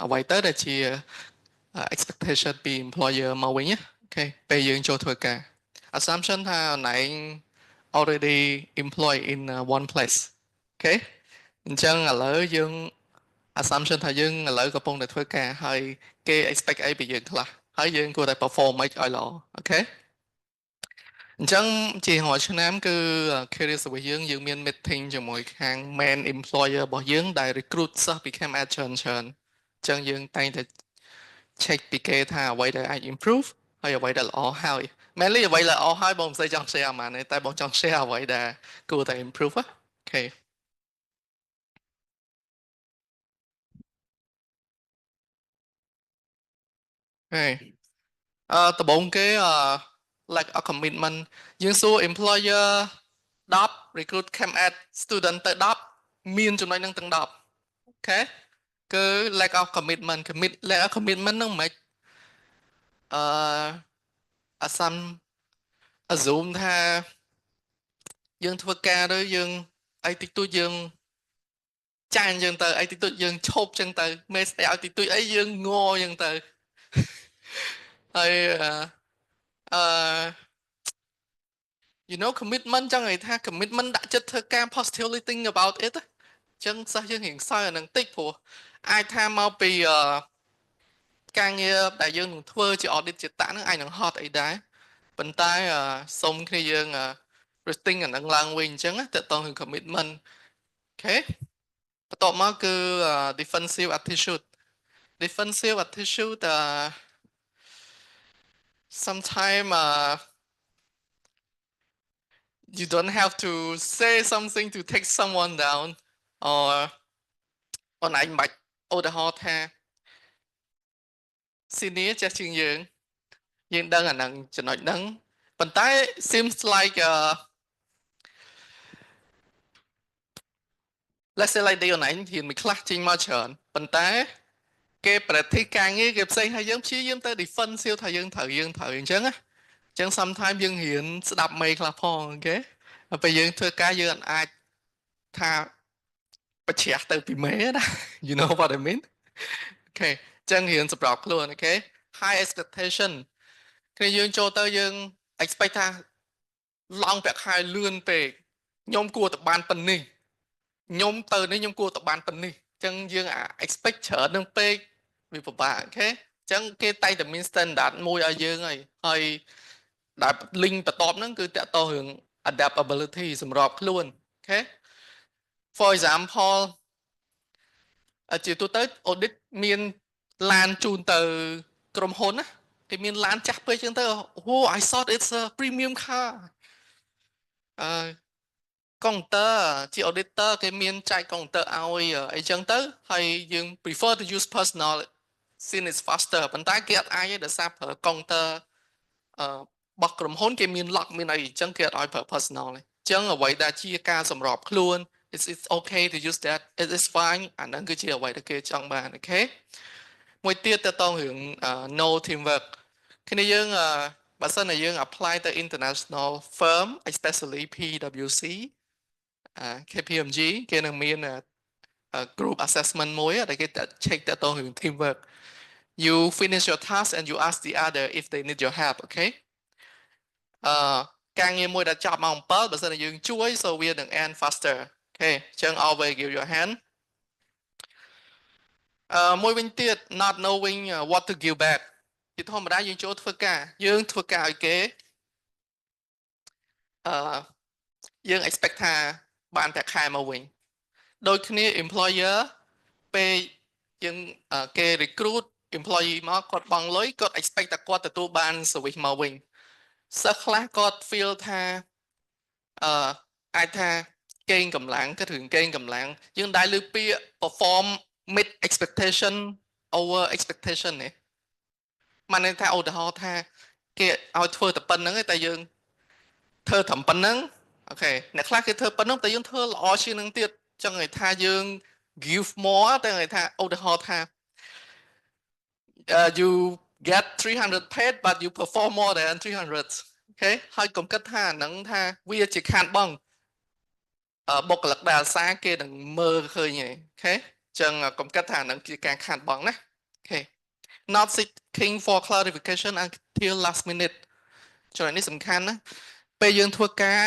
អ្វីទៅដែលជា expectation ពី employer មកវិញណា okay ពេលយើងចូលធ្វើការ assumption ថាអនឯង already employed in one place okay អញ្ចឹងឥឡូវយើង assumption ថាយើងឥឡូវកំពុងតែធ្វើការហើយគេ expect អីពីយើងខ្លះហើយយើងគួរតែ perform មិនឲ្យល្អ okay អញ្ចឹងជារាល់ឆ្នាំគឺ career service យើងមាន meeting ជាមួយខាង main employer របស់យើងដែល recruit សិស្សពី cam ច្រើនអញ្ចឹងយើងតែងតែ check ពីគេថាអ្វីដែលអាច improve ហើយអ្វីដែលល្អហើយ mainly អ្វីដែលល្អហើយបងមិនសូវចង់ share អាម៉ានទេតែបងចង់ share អ្វីដែលគួរតែ improve អូខេ ដំបូងគេ lack of commitment យើងសួរ employer 10 recruit cam at student ទៅ10មានចំណុចហ្នឹងទាំង10អូខេគឺ lack of commitment lack of commitment ហ្នឹងមិនassume ថាយើងធ្វើការទៅយើងអីតិចតួចយើងចាញ់យើងទៅអីតិចតួចយើងឈប់ចឹងទៅមេស្អីឲ្យតិចតួចអីយើងងចឹងទៅហើយyou know commitment ចឹងនិយាយថា commitment ដាក់ចិត្តធ្វើការ positively think about it ចឹងសិស្សយើងរៀងសើអានឹងតិចព្រោះអាចថាមកពីការងារដែលយើងនឹងធ្វើជា audit ជាតាក់ហ្នឹងអាចនឹងហត់អីដែរប៉ុន្តែសុំគ្នាយើង rating អានឹងឡើងវិញអញ្ចឹងតើតើនឹង commitment អូខេបន្ទាប់មកគឺ defensive attitude sometimes you don't have to say something to take someone down or អូនឯងមិនបាច់ឧទាហរណ៍ថា senior ចេះជាងយើងដឹងអានឹងចំណុចហ្នឹងប៉ុន្តែ seems like let's say like អូនឯងហ៊ានមួយខ្លះចេញមកច្រើនប៉ុន្តែគេប្រតិការងារគេផ្សេងហើយយើងព្យាយាមទៅ defensive ថាយើងត្រូវអញ្ចឹងណា ចឹង sometimes យើងរៀនស្ដាប់មេខ្លះផងអូខេហើយពេលយើងធ្វើការយើងអាចថាបញ្ជ្រះទៅពីមេណា you know what I mean អូខេចឹងរៀនសម្រាប់ខ្លួនអូខេ high expectation គឺយើងចូលទៅយើង expect ថាឡងប្រាក់ខែលឿនពេកខ្ញុំគួរតែបានប៉ុណ្នេះខ្ញុំទៅនេះខ្ញុំគួរតែបានប៉ុណ្នេះចឹងយើង expect ច្រើននឹងពេកវាពិបាកអូខេចឹងគេតែងតែមាន standard មួយឲ្យយើងហើយដែល link បន្ទាប់ហ្នឹងគឺតកតរឿង adaptability សម្រាប់ខ្លួនអូខេ for example ជាទូទៅ audit មានឡានជូនទៅក្រុមហ៊ុនណាគេមានឡានចាស់ពេកចឹងទៅ oh I thought it's a premium car កុងទ័រជា auditor គេមានចែកកុងទ័រឲ្យអីចឹងទៅហើយយើង prefer to use personal since it's faster ប៉ុន្តែគេអត់អាចទេដោយសារប្រើកុងទ័ររបស់ក្រុមហ៊ុនគេមាន lock មានអីអញ្ចឹងគេអត់ឲ្យប្រើ personal ទេអញ្ចឹងអ្វីដែលជាការសម្របខ្លួន it's okay to use that it is fine អាហ្នឹងគឺជាអ្វីដែលគេចង់បានអូខេមួយទៀតតើតរឿង no teamwork គ្នាយើងបើសិនជាយើង apply ទៅ international firm especially PwC KPMG គេនឹងមាន group assessment មួយដែលគេ check តើតរឿង teamwork you finish your task and you ask the other if they need your help okay ការងារមួយដែលចប់ម៉ោង7បើសិនជាយើងជួយ so វានឹង end faster okay អញ្ចឹង always give your hand មួយវិញទៀត not knowing what to give back ជាធម្មតាយើងចូលធ្វើការយើងធ្វើការឲ្យគេយើង expect ថាបានប្រាក់ខែមកវិញដូចគ្នា employer ពេលយើងគេ recruit employee មកគាត់បង់លុយគាត់ expect តែគាត់ទទួលបាន service មកវិញសិស្សខ្លះគាត់ feel ថាអាចថាកេងកម្លាំងគឺរឿងកេងកម្លាំងយើងដែរលើពាក្យ perform meet expectation over expectation នេះមកន័យថាឧទាហរណ៍ថាគេឲ្យធ្វើតែប៉ុណ្្នឹងឯងតែយើងធ្វើត្រឹមប៉ុណ្្នឹងអូខេអ្នកខ្លះគេធ្វើប៉ុណ្្នឹងតែយើងធ្វើល្អជាងនឹងទៀតចឹងន័យថាយើង give more តែន័យថាឧទាហរណ៍ថា you get 300 paid but you perform more than 300 okay ហើយកុំគិតថាហ្នឹងថាវាជាខាតបង់បុគ្គលិកដែលអាសាគេនឹងមើលឃើញឯង okay ចឹងកុំគិតថាហ្នឹងជាការខាតបង់ណា okay not seeking for clarification until last minute ចំណុចនេះសំខាន់ណាពេលយើងធ្វើការ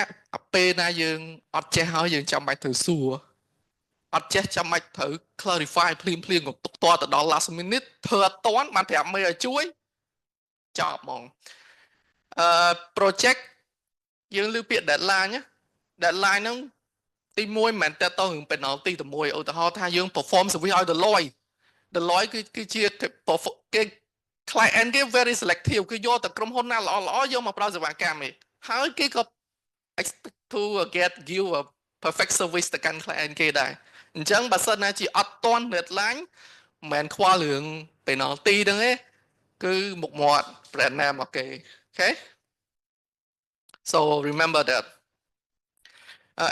ពេលណាយើងអត់ចេះហើយយើងចាំបាច់ត្រូវសួរអត់ចេះចាំបាច់ត្រូវ clarify ភ្លាមកុំទុកតទៅដល់ last minute ធ្វើអត់តាន់បានប្រាប់មេឲ្យជួយចប់ហ្មងproject យើងលើពាក្យ deadline ណា deadline ហ្នឹងទី1មិនមែនតើតោះរឿង penalty តែមួយឧទាហរណ៍ថាយើង perform service ឲ្យ Deloitte គឺជាគេ client គេ very selective គឺយកតែក្រុមហ៊ុនណាល្អយកមកប្រើសេវាកម្មឯងហើយគេក៏ expect to give a perfect service ទៅកាន់ client គេដែរអញ្ចឹងបើសិនណាជាអត់ទាន់ deadline មិនមែនខ្វល់រឿង penalty ហ្នឹងទេគឺមុខមាត់ brand name អូខេ okay so remember that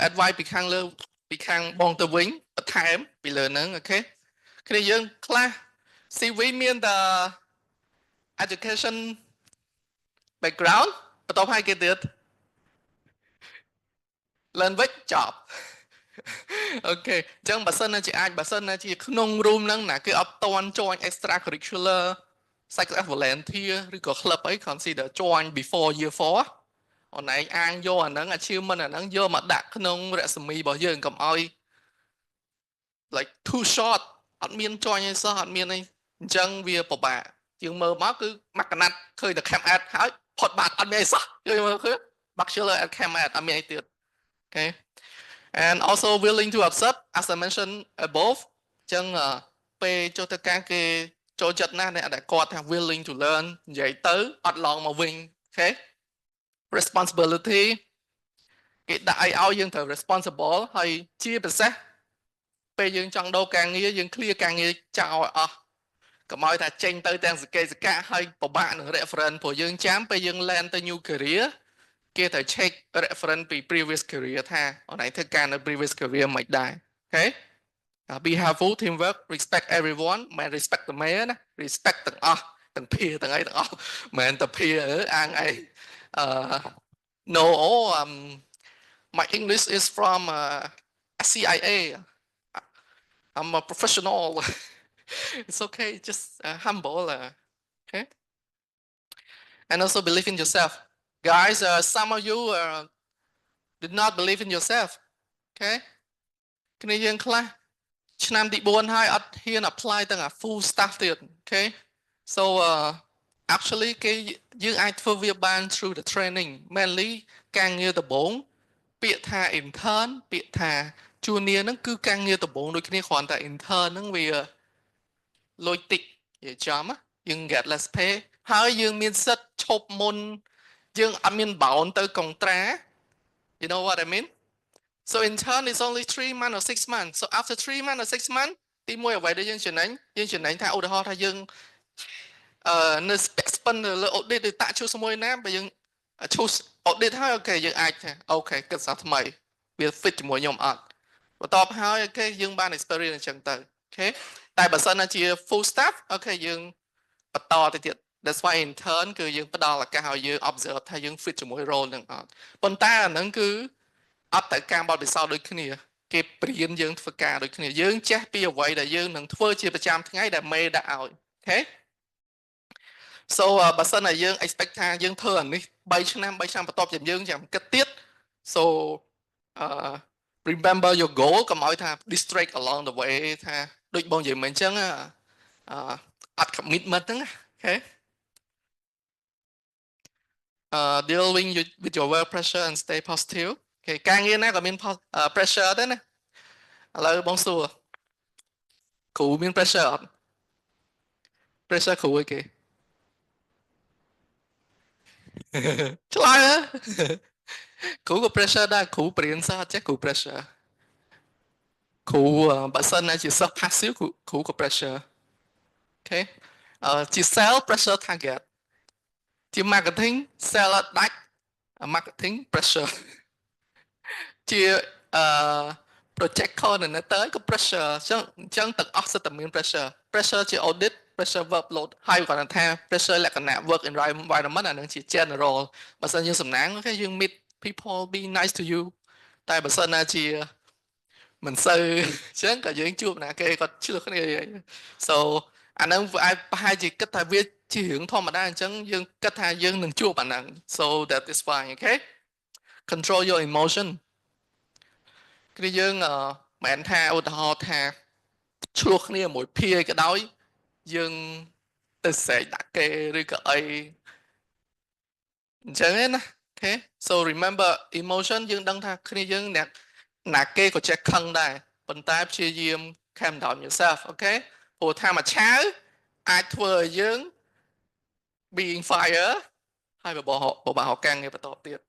advice ពីខាងបងទៅវិញបន្ថែមពីលើហ្នឹងអូខេគ្នាយើងខ្លះ CV មានតែ education background បន្ទាប់ហើយគេទៀត learn វិញចប់អូខេអញ្ចឹងបើសិនណាជាក្នុង room ហ្នឹងណាគឺអត់តន់ join extra curricular psych volunteer ឬក៏ club អី consider join before year 4 អូនឯងអាងយកអាហ្នឹង achievement អាហ្នឹងយកមកដាក់ក្នុង resume របស់យើងកុំឲ្យ like too short អត់មាន join អីសោះអត់មានអីអញ្ចឹងវាពិបាកជាងមើលមកគឺមកកណាត់ឃើញតែ cam ad ហើយផុតបាត់អត់មានអីសោះយើងមើលឃើញ bachelor at cam ad អត់មានអីទៀត okay and also willing to accept as I mentioned above អញ្ចឹងពេលចូលទៅការគេចូលចិត្តណាស់ដែលគាត់ថា willing to learn និយាយទៅអត់ឡងមកវិញ okay responsibility គេដាក់ឲ្យយើងត្រូវ responsible ហើយជាពិសេសពេលយើងចង់ដូរការងារយើង clear ការងារចោលឲ្យអស់កុំឲ្យថាចេញទៅទាំងសកេសកៈហើយពិបាកនឹង reference ព្រោះយើងចាំពេលយើង land ទៅ new career គេត្រូវ check reference ពី previous career ថាអូនឯងធ្វើការនៅ previous career មិនដែរ okay be helpful teamwork respect everyone មិន respect តែមេណា respect ទាំងអស់ទាំងភាទាំងអីទាំងអស់មិនតែភាអាងអីno my English is from CIA I'm a professional it's okay just humble okay and also believe in yourself guys some of you did not believe in yourself okay គ្នាយើងខ្លះឆ្នាំទី4ហើយអត់ហ៊ាន apply ទាំង full staff ទៀត okay so actually គេយើងអាចធ្វើវាបាន through the training mainly ការងារដំបូងពាក្យថា intern ពាក្យថា junior ហ្នឹងគឺការងារដំបូងដូចគ្នាគ្រាន់តែ intern ហ្នឹងវាលុយតិចនិយាយចំយើង get less pay ហើយយើងមានសិទ្ធឈប់មុនយើងអត់មាន bound ទៅ contract you know what I mean so intern is only 3 months or 6 months so after 3 months or 6 months ទី1អ្វីដែលយើងចំណេញថាឧទាហរណ៍ថាយើងនៅ spend លើ audit ទៅតាក់ជួសជាមួយណាបើយើងchoose audit ហើយអូខេយើងអាចថាអូខេគិតសាថ្មីវា fit ជាមួយខ្ញុំអត់បន្ទាប់ហើយអូខេយើងបាន experience អញ្ចឹងទៅអូខេតែបើសិនណាជា full staff អូខេយើងបន្តទៅទៀត that's why intern គឺយើងផ្ដល់ឱកាសឲ្យយើង observe ថាយើង fit ជាមួយ role នឹងអត់ប៉ុន្តែអាហ្នឹងគឺអត់តែការបទពិសោធន៍ដូចគ្នាគេព្រៀនយើងធ្វើការដូចគ្នាយើងចេះពីអ្វីដែលយើងនឹងធ្វើជាប្រចាំថ្ងៃដែលមេដាក់ឲ្យអូខេ so បើសិនណាយើង expect ថាយើងធ្វើអានេះ3ឆ្នាំបន្ទាប់จากយើងចាំគិតទៀត so remember your goal កុំឲ្យថា distract along the way ថាដូចបងនិយាយមិនអញ្ចឹងអត់ commitment ហ្នឹងអូខេdealing with your work pressure and stay positive អូខេការងារណាក៏មាន pressure ដែរណាឥឡូវបងសួរគ្រូមាន pressure អត់ pressure គ្រូអីគេឆ្លើយគ្រូក៏ pressure ដែរគ្រូបរៀនសិស្សអត់ចេះគ្រូ pressure គ្រូបើសិនណាជាសិស្ស passive គ្រូក៏ pressure អូខេជា sell pressure target ជា marketing sell អត់ដាច់ marketing pressure ជាproject coordinator ក៏ pressure អញ្ចឹងទាំងអស់សិតតែមាន pressure pressure ជា audit pressure workload ហើយគាត់ថា pressure លក្ខណៈ work environment អានឹងជា general បើសិនយើងសំណាងគេយើង meet people be nice to you តែបើសិនណាជាមិនសូវអញ្ចឹងក៏យើងជួបណាគេគាត់ជឿគ្នា so អានឹងប្រហែលជាគិតថាវាជារឿងធម្មតាអញ្ចឹងយើងគិតថាយើងនឹងជួបអាហ្នឹង so that is fine okay control your emotion គឺយើងមិនថាឧទាហរណ៍ថាឆ្លោះគ្នាមួយភាយក៏ដោយយើងទៅស្រែកដាក់គេឬក៏អីអញ្ចឹងណា okay so remember emotion យើងដឹងថាគ្នាយើងអ្នកណាគេក៏ចេះខឹងដែរប៉ុន្តែព្យាយាម calm down yourself okay ព្រោះថាមួយឆាវអាចធ្វើឲ្យយើង being fire ហើយបបោរការងារបន្តទៀត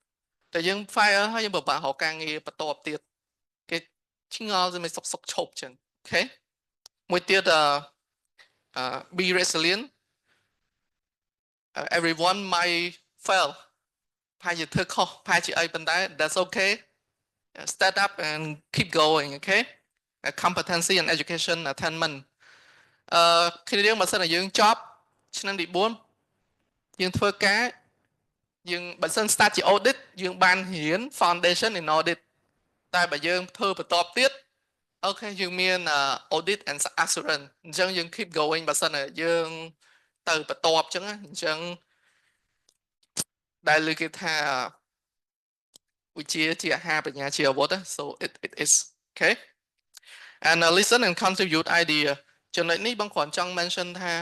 តែយើង fire ហើយយើងបបោរការងារបន្តទៀតគេឆ្ងល់ទៅមិនសុកឈប់ចឹង okay មួយទៀតbe resilient everyone might fail ប្រហែលជាធ្វើខុសប្រហែលជាអីប៉ុន្តែ that's okay start up and keep going okay competency and education attainment គ្នាយើងបើសិនតែយើងចប់ឆ្នាំទី4យើងធ្វើការយើងបើសិន start ជា audit យើងបានរៀន foundation in audit តែបើយើងធ្វើបន្តទៀតអូខេយើងមាន audit and assurance អញ្ចឹងយើង keep going បើសិនតែយើងទៅបន្តអញ្ចឹងអញ្ចឹងដែលលើគេថាវិជ្ជាជាអាហារបញ្ញាជាអាវុធ so it is okay and listen and contribute idea ចំណុចនេះបងគ្រាន់ចង់ mention ថា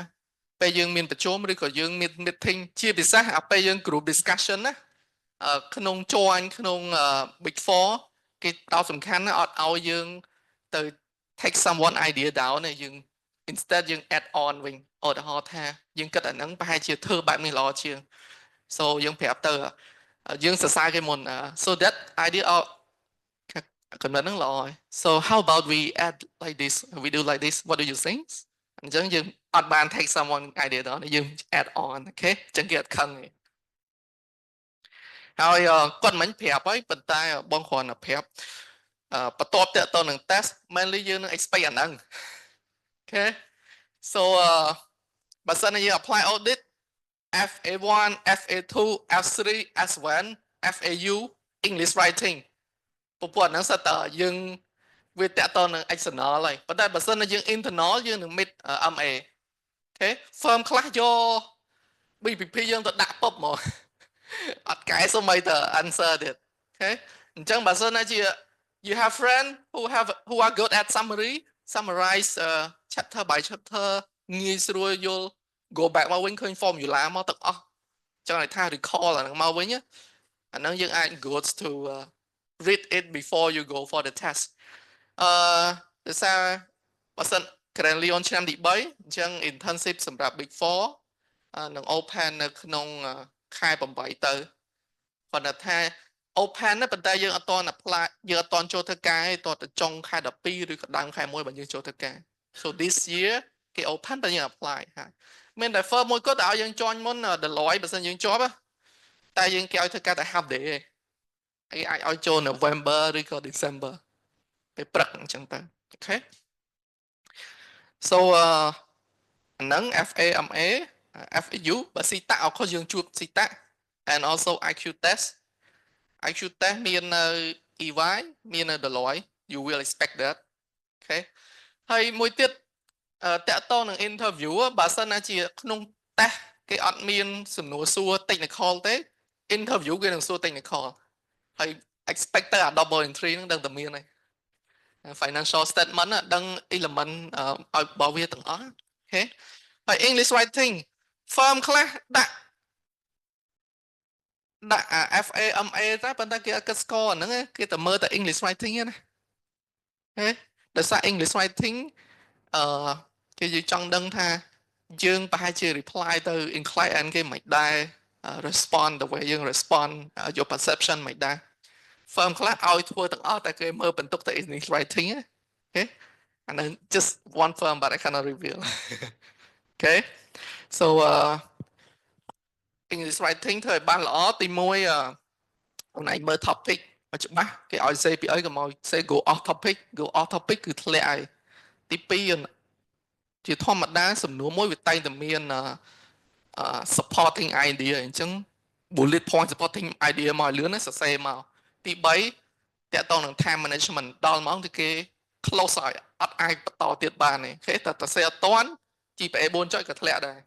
ពេលយើងមានប្រជុំឬក៏យើងមាន meeting ជាពិសេសពេលយើង group discussion ណាក្នុង join ក្នុង big 4គេផ្ដោតសំខាន់ណាអត់ឲ្យយើងទៅ take someone idea down ទេយើង instead យើង add on វិញឧទាហរណ៍ថាយើងគិតអាហ្នឹងប្រហែលជាធ្វើបែបនេះល្អជាង so យើងប្រាប់ទៅយើងសរសើរគេមុន so that idea កំណត់ហ្នឹងល្អហើយ so how about we add like this we do like this what do you think អញ្ចឹងយើងអត់បាន take someone idea ដល់យើង add on okay អញ្ចឹងគេអត់ខឹងទេហើយគាត់មិនប្រាប់ហើយប៉ុន្តែបងគ្រាន់តែប្រាប់បន្ទាប់តទៅនឹង test mainly យើងនឹង expect អាហ្នឹង okay so បើសិនជាយើង apply audit FA1 FA2 F3 S1 FAU English writing ពពុះហ្នឹងសិតតយើងវាតទៅនឹង external ហើយប៉ុន្តែបើសិនជាយើង internal យើងនឹង meet MA okay firm ខ្លះយក BPP យើងទៅដាក់ពុបមកអត់កែសូម្បីត answer ទៀត okay អញ្ចឹងបើសិនជា you have friend who are good at summarize chapter by chapter ងាយស្រួលយល់ go back មកវិញឃើញ formula មកទាំងអស់ចង់ឲ្យថា recall អាហ្នឹងមកវិញអាហ្នឹងយើងអាច good to read it before you go for the test ដោយសារបើសិន currently on ឆ្នាំទី3អញ្ចឹង internship សម្រាប់ big 4នឹង open នៅក្នុងខែ8ទៅគាត់ថា open ណាប៉ុន្តែយើងអត់ទាន់ apply យើងអត់ទាន់ចូលធ្វើការទេតទៅចុងខែ12ឬក៏ដើមខែ1បើយើងចូលធ្វើការ so this year គេ open តែយើង apply ហើយមានតែ firm មួយគាត់ឲ្យយើង join មុន Deloitte បើសិនយើងជាប់តែយើងគេឲ្យធ្វើការតែ half day ឯងអាចឲ្យចូល November ឬក៏ December ពេលព្រឹកអញ្ចឹងទៅ okay so អាហ្នឹង FAMA FAU បើ CTA អត់ខុសយើងជួប CTA and also IQ test មាននៅ EY មាននៅ Deloitte you will expect that okay ហើយមួយទៀតតកតនឹង interview បើសិនណាជាក្នុង test គេអត់មានសំណួរសួរ technical ទេ interview គេនឹងសួរ technical ហើយ expect ទៅអា double entry ហ្នឹងដឹងតែមានហើយ financial statement ដឹង element ឲ្យរបស់វាទាំងអស់ okay ហើយ English writing firm ខ្លះដាក់ FAMA តែប៉ុន្តែគេអត់គិត score អាហ្នឹងគេតែមើលតែ English writing ណាដោយសារ English writing គេយើងចង់ដឹងថាយើងប្រហែលជា reply ទៅ client គេមិនដែរ respond the way យើង respond your perception មិនដែរ firm ខ្លះឲ្យធ្វើទាំងអស់តែគេមើលបន្ទុកតែ English writing ណា okay and then just one firm but I cannot reveal okay so English writing ធ្វើឲ្យបានល្អទី1អូនឯងមើល topic មកច្បាស់គេឲ្យ say ពីអីក៏មក say go off topic គឺធ្លាក់ហើយទី2 ជាធម្មតាសំណួរមួយវាតែងតែមាន supporting idea អញ្ចឹង bullet point supporting idea មកលឿនណាសរសេរមកទី3តកតងនឹង time management ដល់ម៉ោងទីគេ close ឲ្យអត់អាចបន្តទៀតបានទេអូខេតែសរសេរអត់តាន់ GPA 4 ចុចក៏ធ្លាក់ដែរ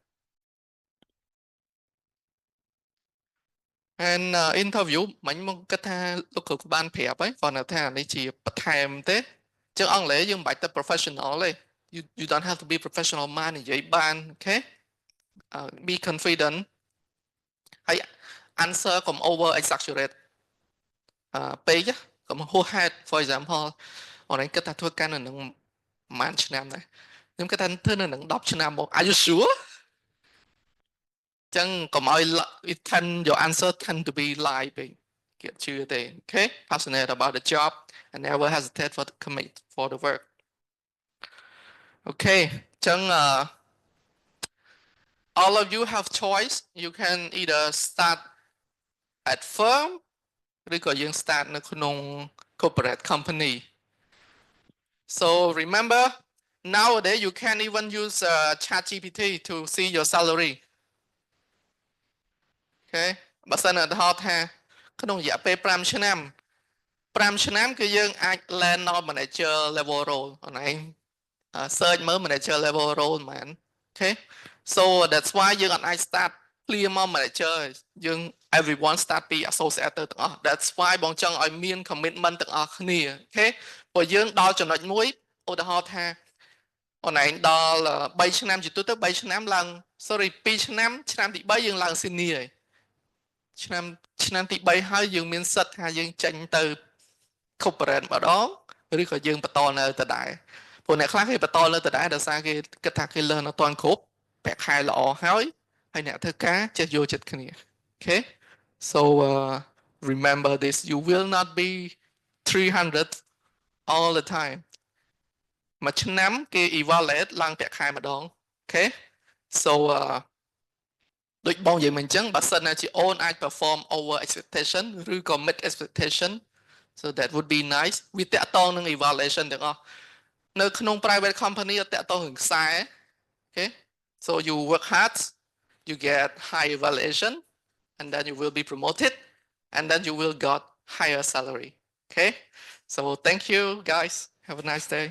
and interview មិញមកគិតថាលោកគ្រូបានប្រាប់ហើយគាត់ថានេះជាបន្ថែមទេអញ្ចឹងអង់គ្លេសយើងមិនបាច់ទៅ professional ទេ you don't have to be professional មកនិយាយបានអូខេ be confident ហើយ answer កុំ over exaggerate ពេកកុំហួសហេតុ for example អនឡាញគិតថាធ្វើការនៅនឹងប្រហែលឆ្នាំដែរខ្ញុំគិតថាធ្វើនៅនឹង10ឆ្នាំមក are you sure ចឹងកុំឲ្យ it tend your answer tend to be lie ពេកគេជឿទេ okay passionate about the job and never hesitate for to commit for the work okay ចឹងall of you have choice you can either start at firm ឬក៏យើង start នៅក្នុង corporate company so remember nowadays you can even use ChatGPT to see your salary okay បើសិនឧទាហរណ៍ថាក្នុងរយៈពេល5ឆ្នាំគឺយើងអាច land ដល់ manager level role អូនឯង search មើល manager level role មែន okay so that's why យើងអត់អាច start ភ្លាមមក manager យើង everyone start ពី associate ទៅទាំងអស់ that's why បងចង់ឲ្យមាន commitment ទាំងអស់គ្នា okay ព្រោះយើងដល់ចំណុចមួយឧទាហរណ៍ថាអូនឯងដល់3ឆ្នាំជាទូទៅ3ឆ្នាំឡើង sorry 2ឆ្នាំឆ្នាំទី3យើងឡើង senior ហើយឆ្នាំទី3ហើយយើងមានសិទ្ធថាយើងចេញទៅ corporate ម្ដងឬក៏យើងបន្តនៅដដែលព្រោះអ្នកខ្លះគេបន្តនៅដដែលដោយសារគេគិតថាគេ learn អត់ទាន់គ្រប់ប្រាក់ខែល្អហើយអ្នកធ្វើការចេះយល់ចិត្តគ្នា okay so remember this you will not be 300 all the time មួយឆ្នាំគេ evaluate ឡើងប្រាក់ខែម្ដង okay so ដូចបងនិយាយមិនអញ្ចឹងបើសិនណាជាអូនអាច perform over expectation ឬក៏ mid expectation so that would be nice វាតាក់ទងនឹង evaluation ទាំងអស់នៅក្នុង private company អត់តាក់ទងនឹងខ្សែ okay so you work hard you get high evaluation and then you will be promoted and then you will got higher salary okay so thank you guys have a nice day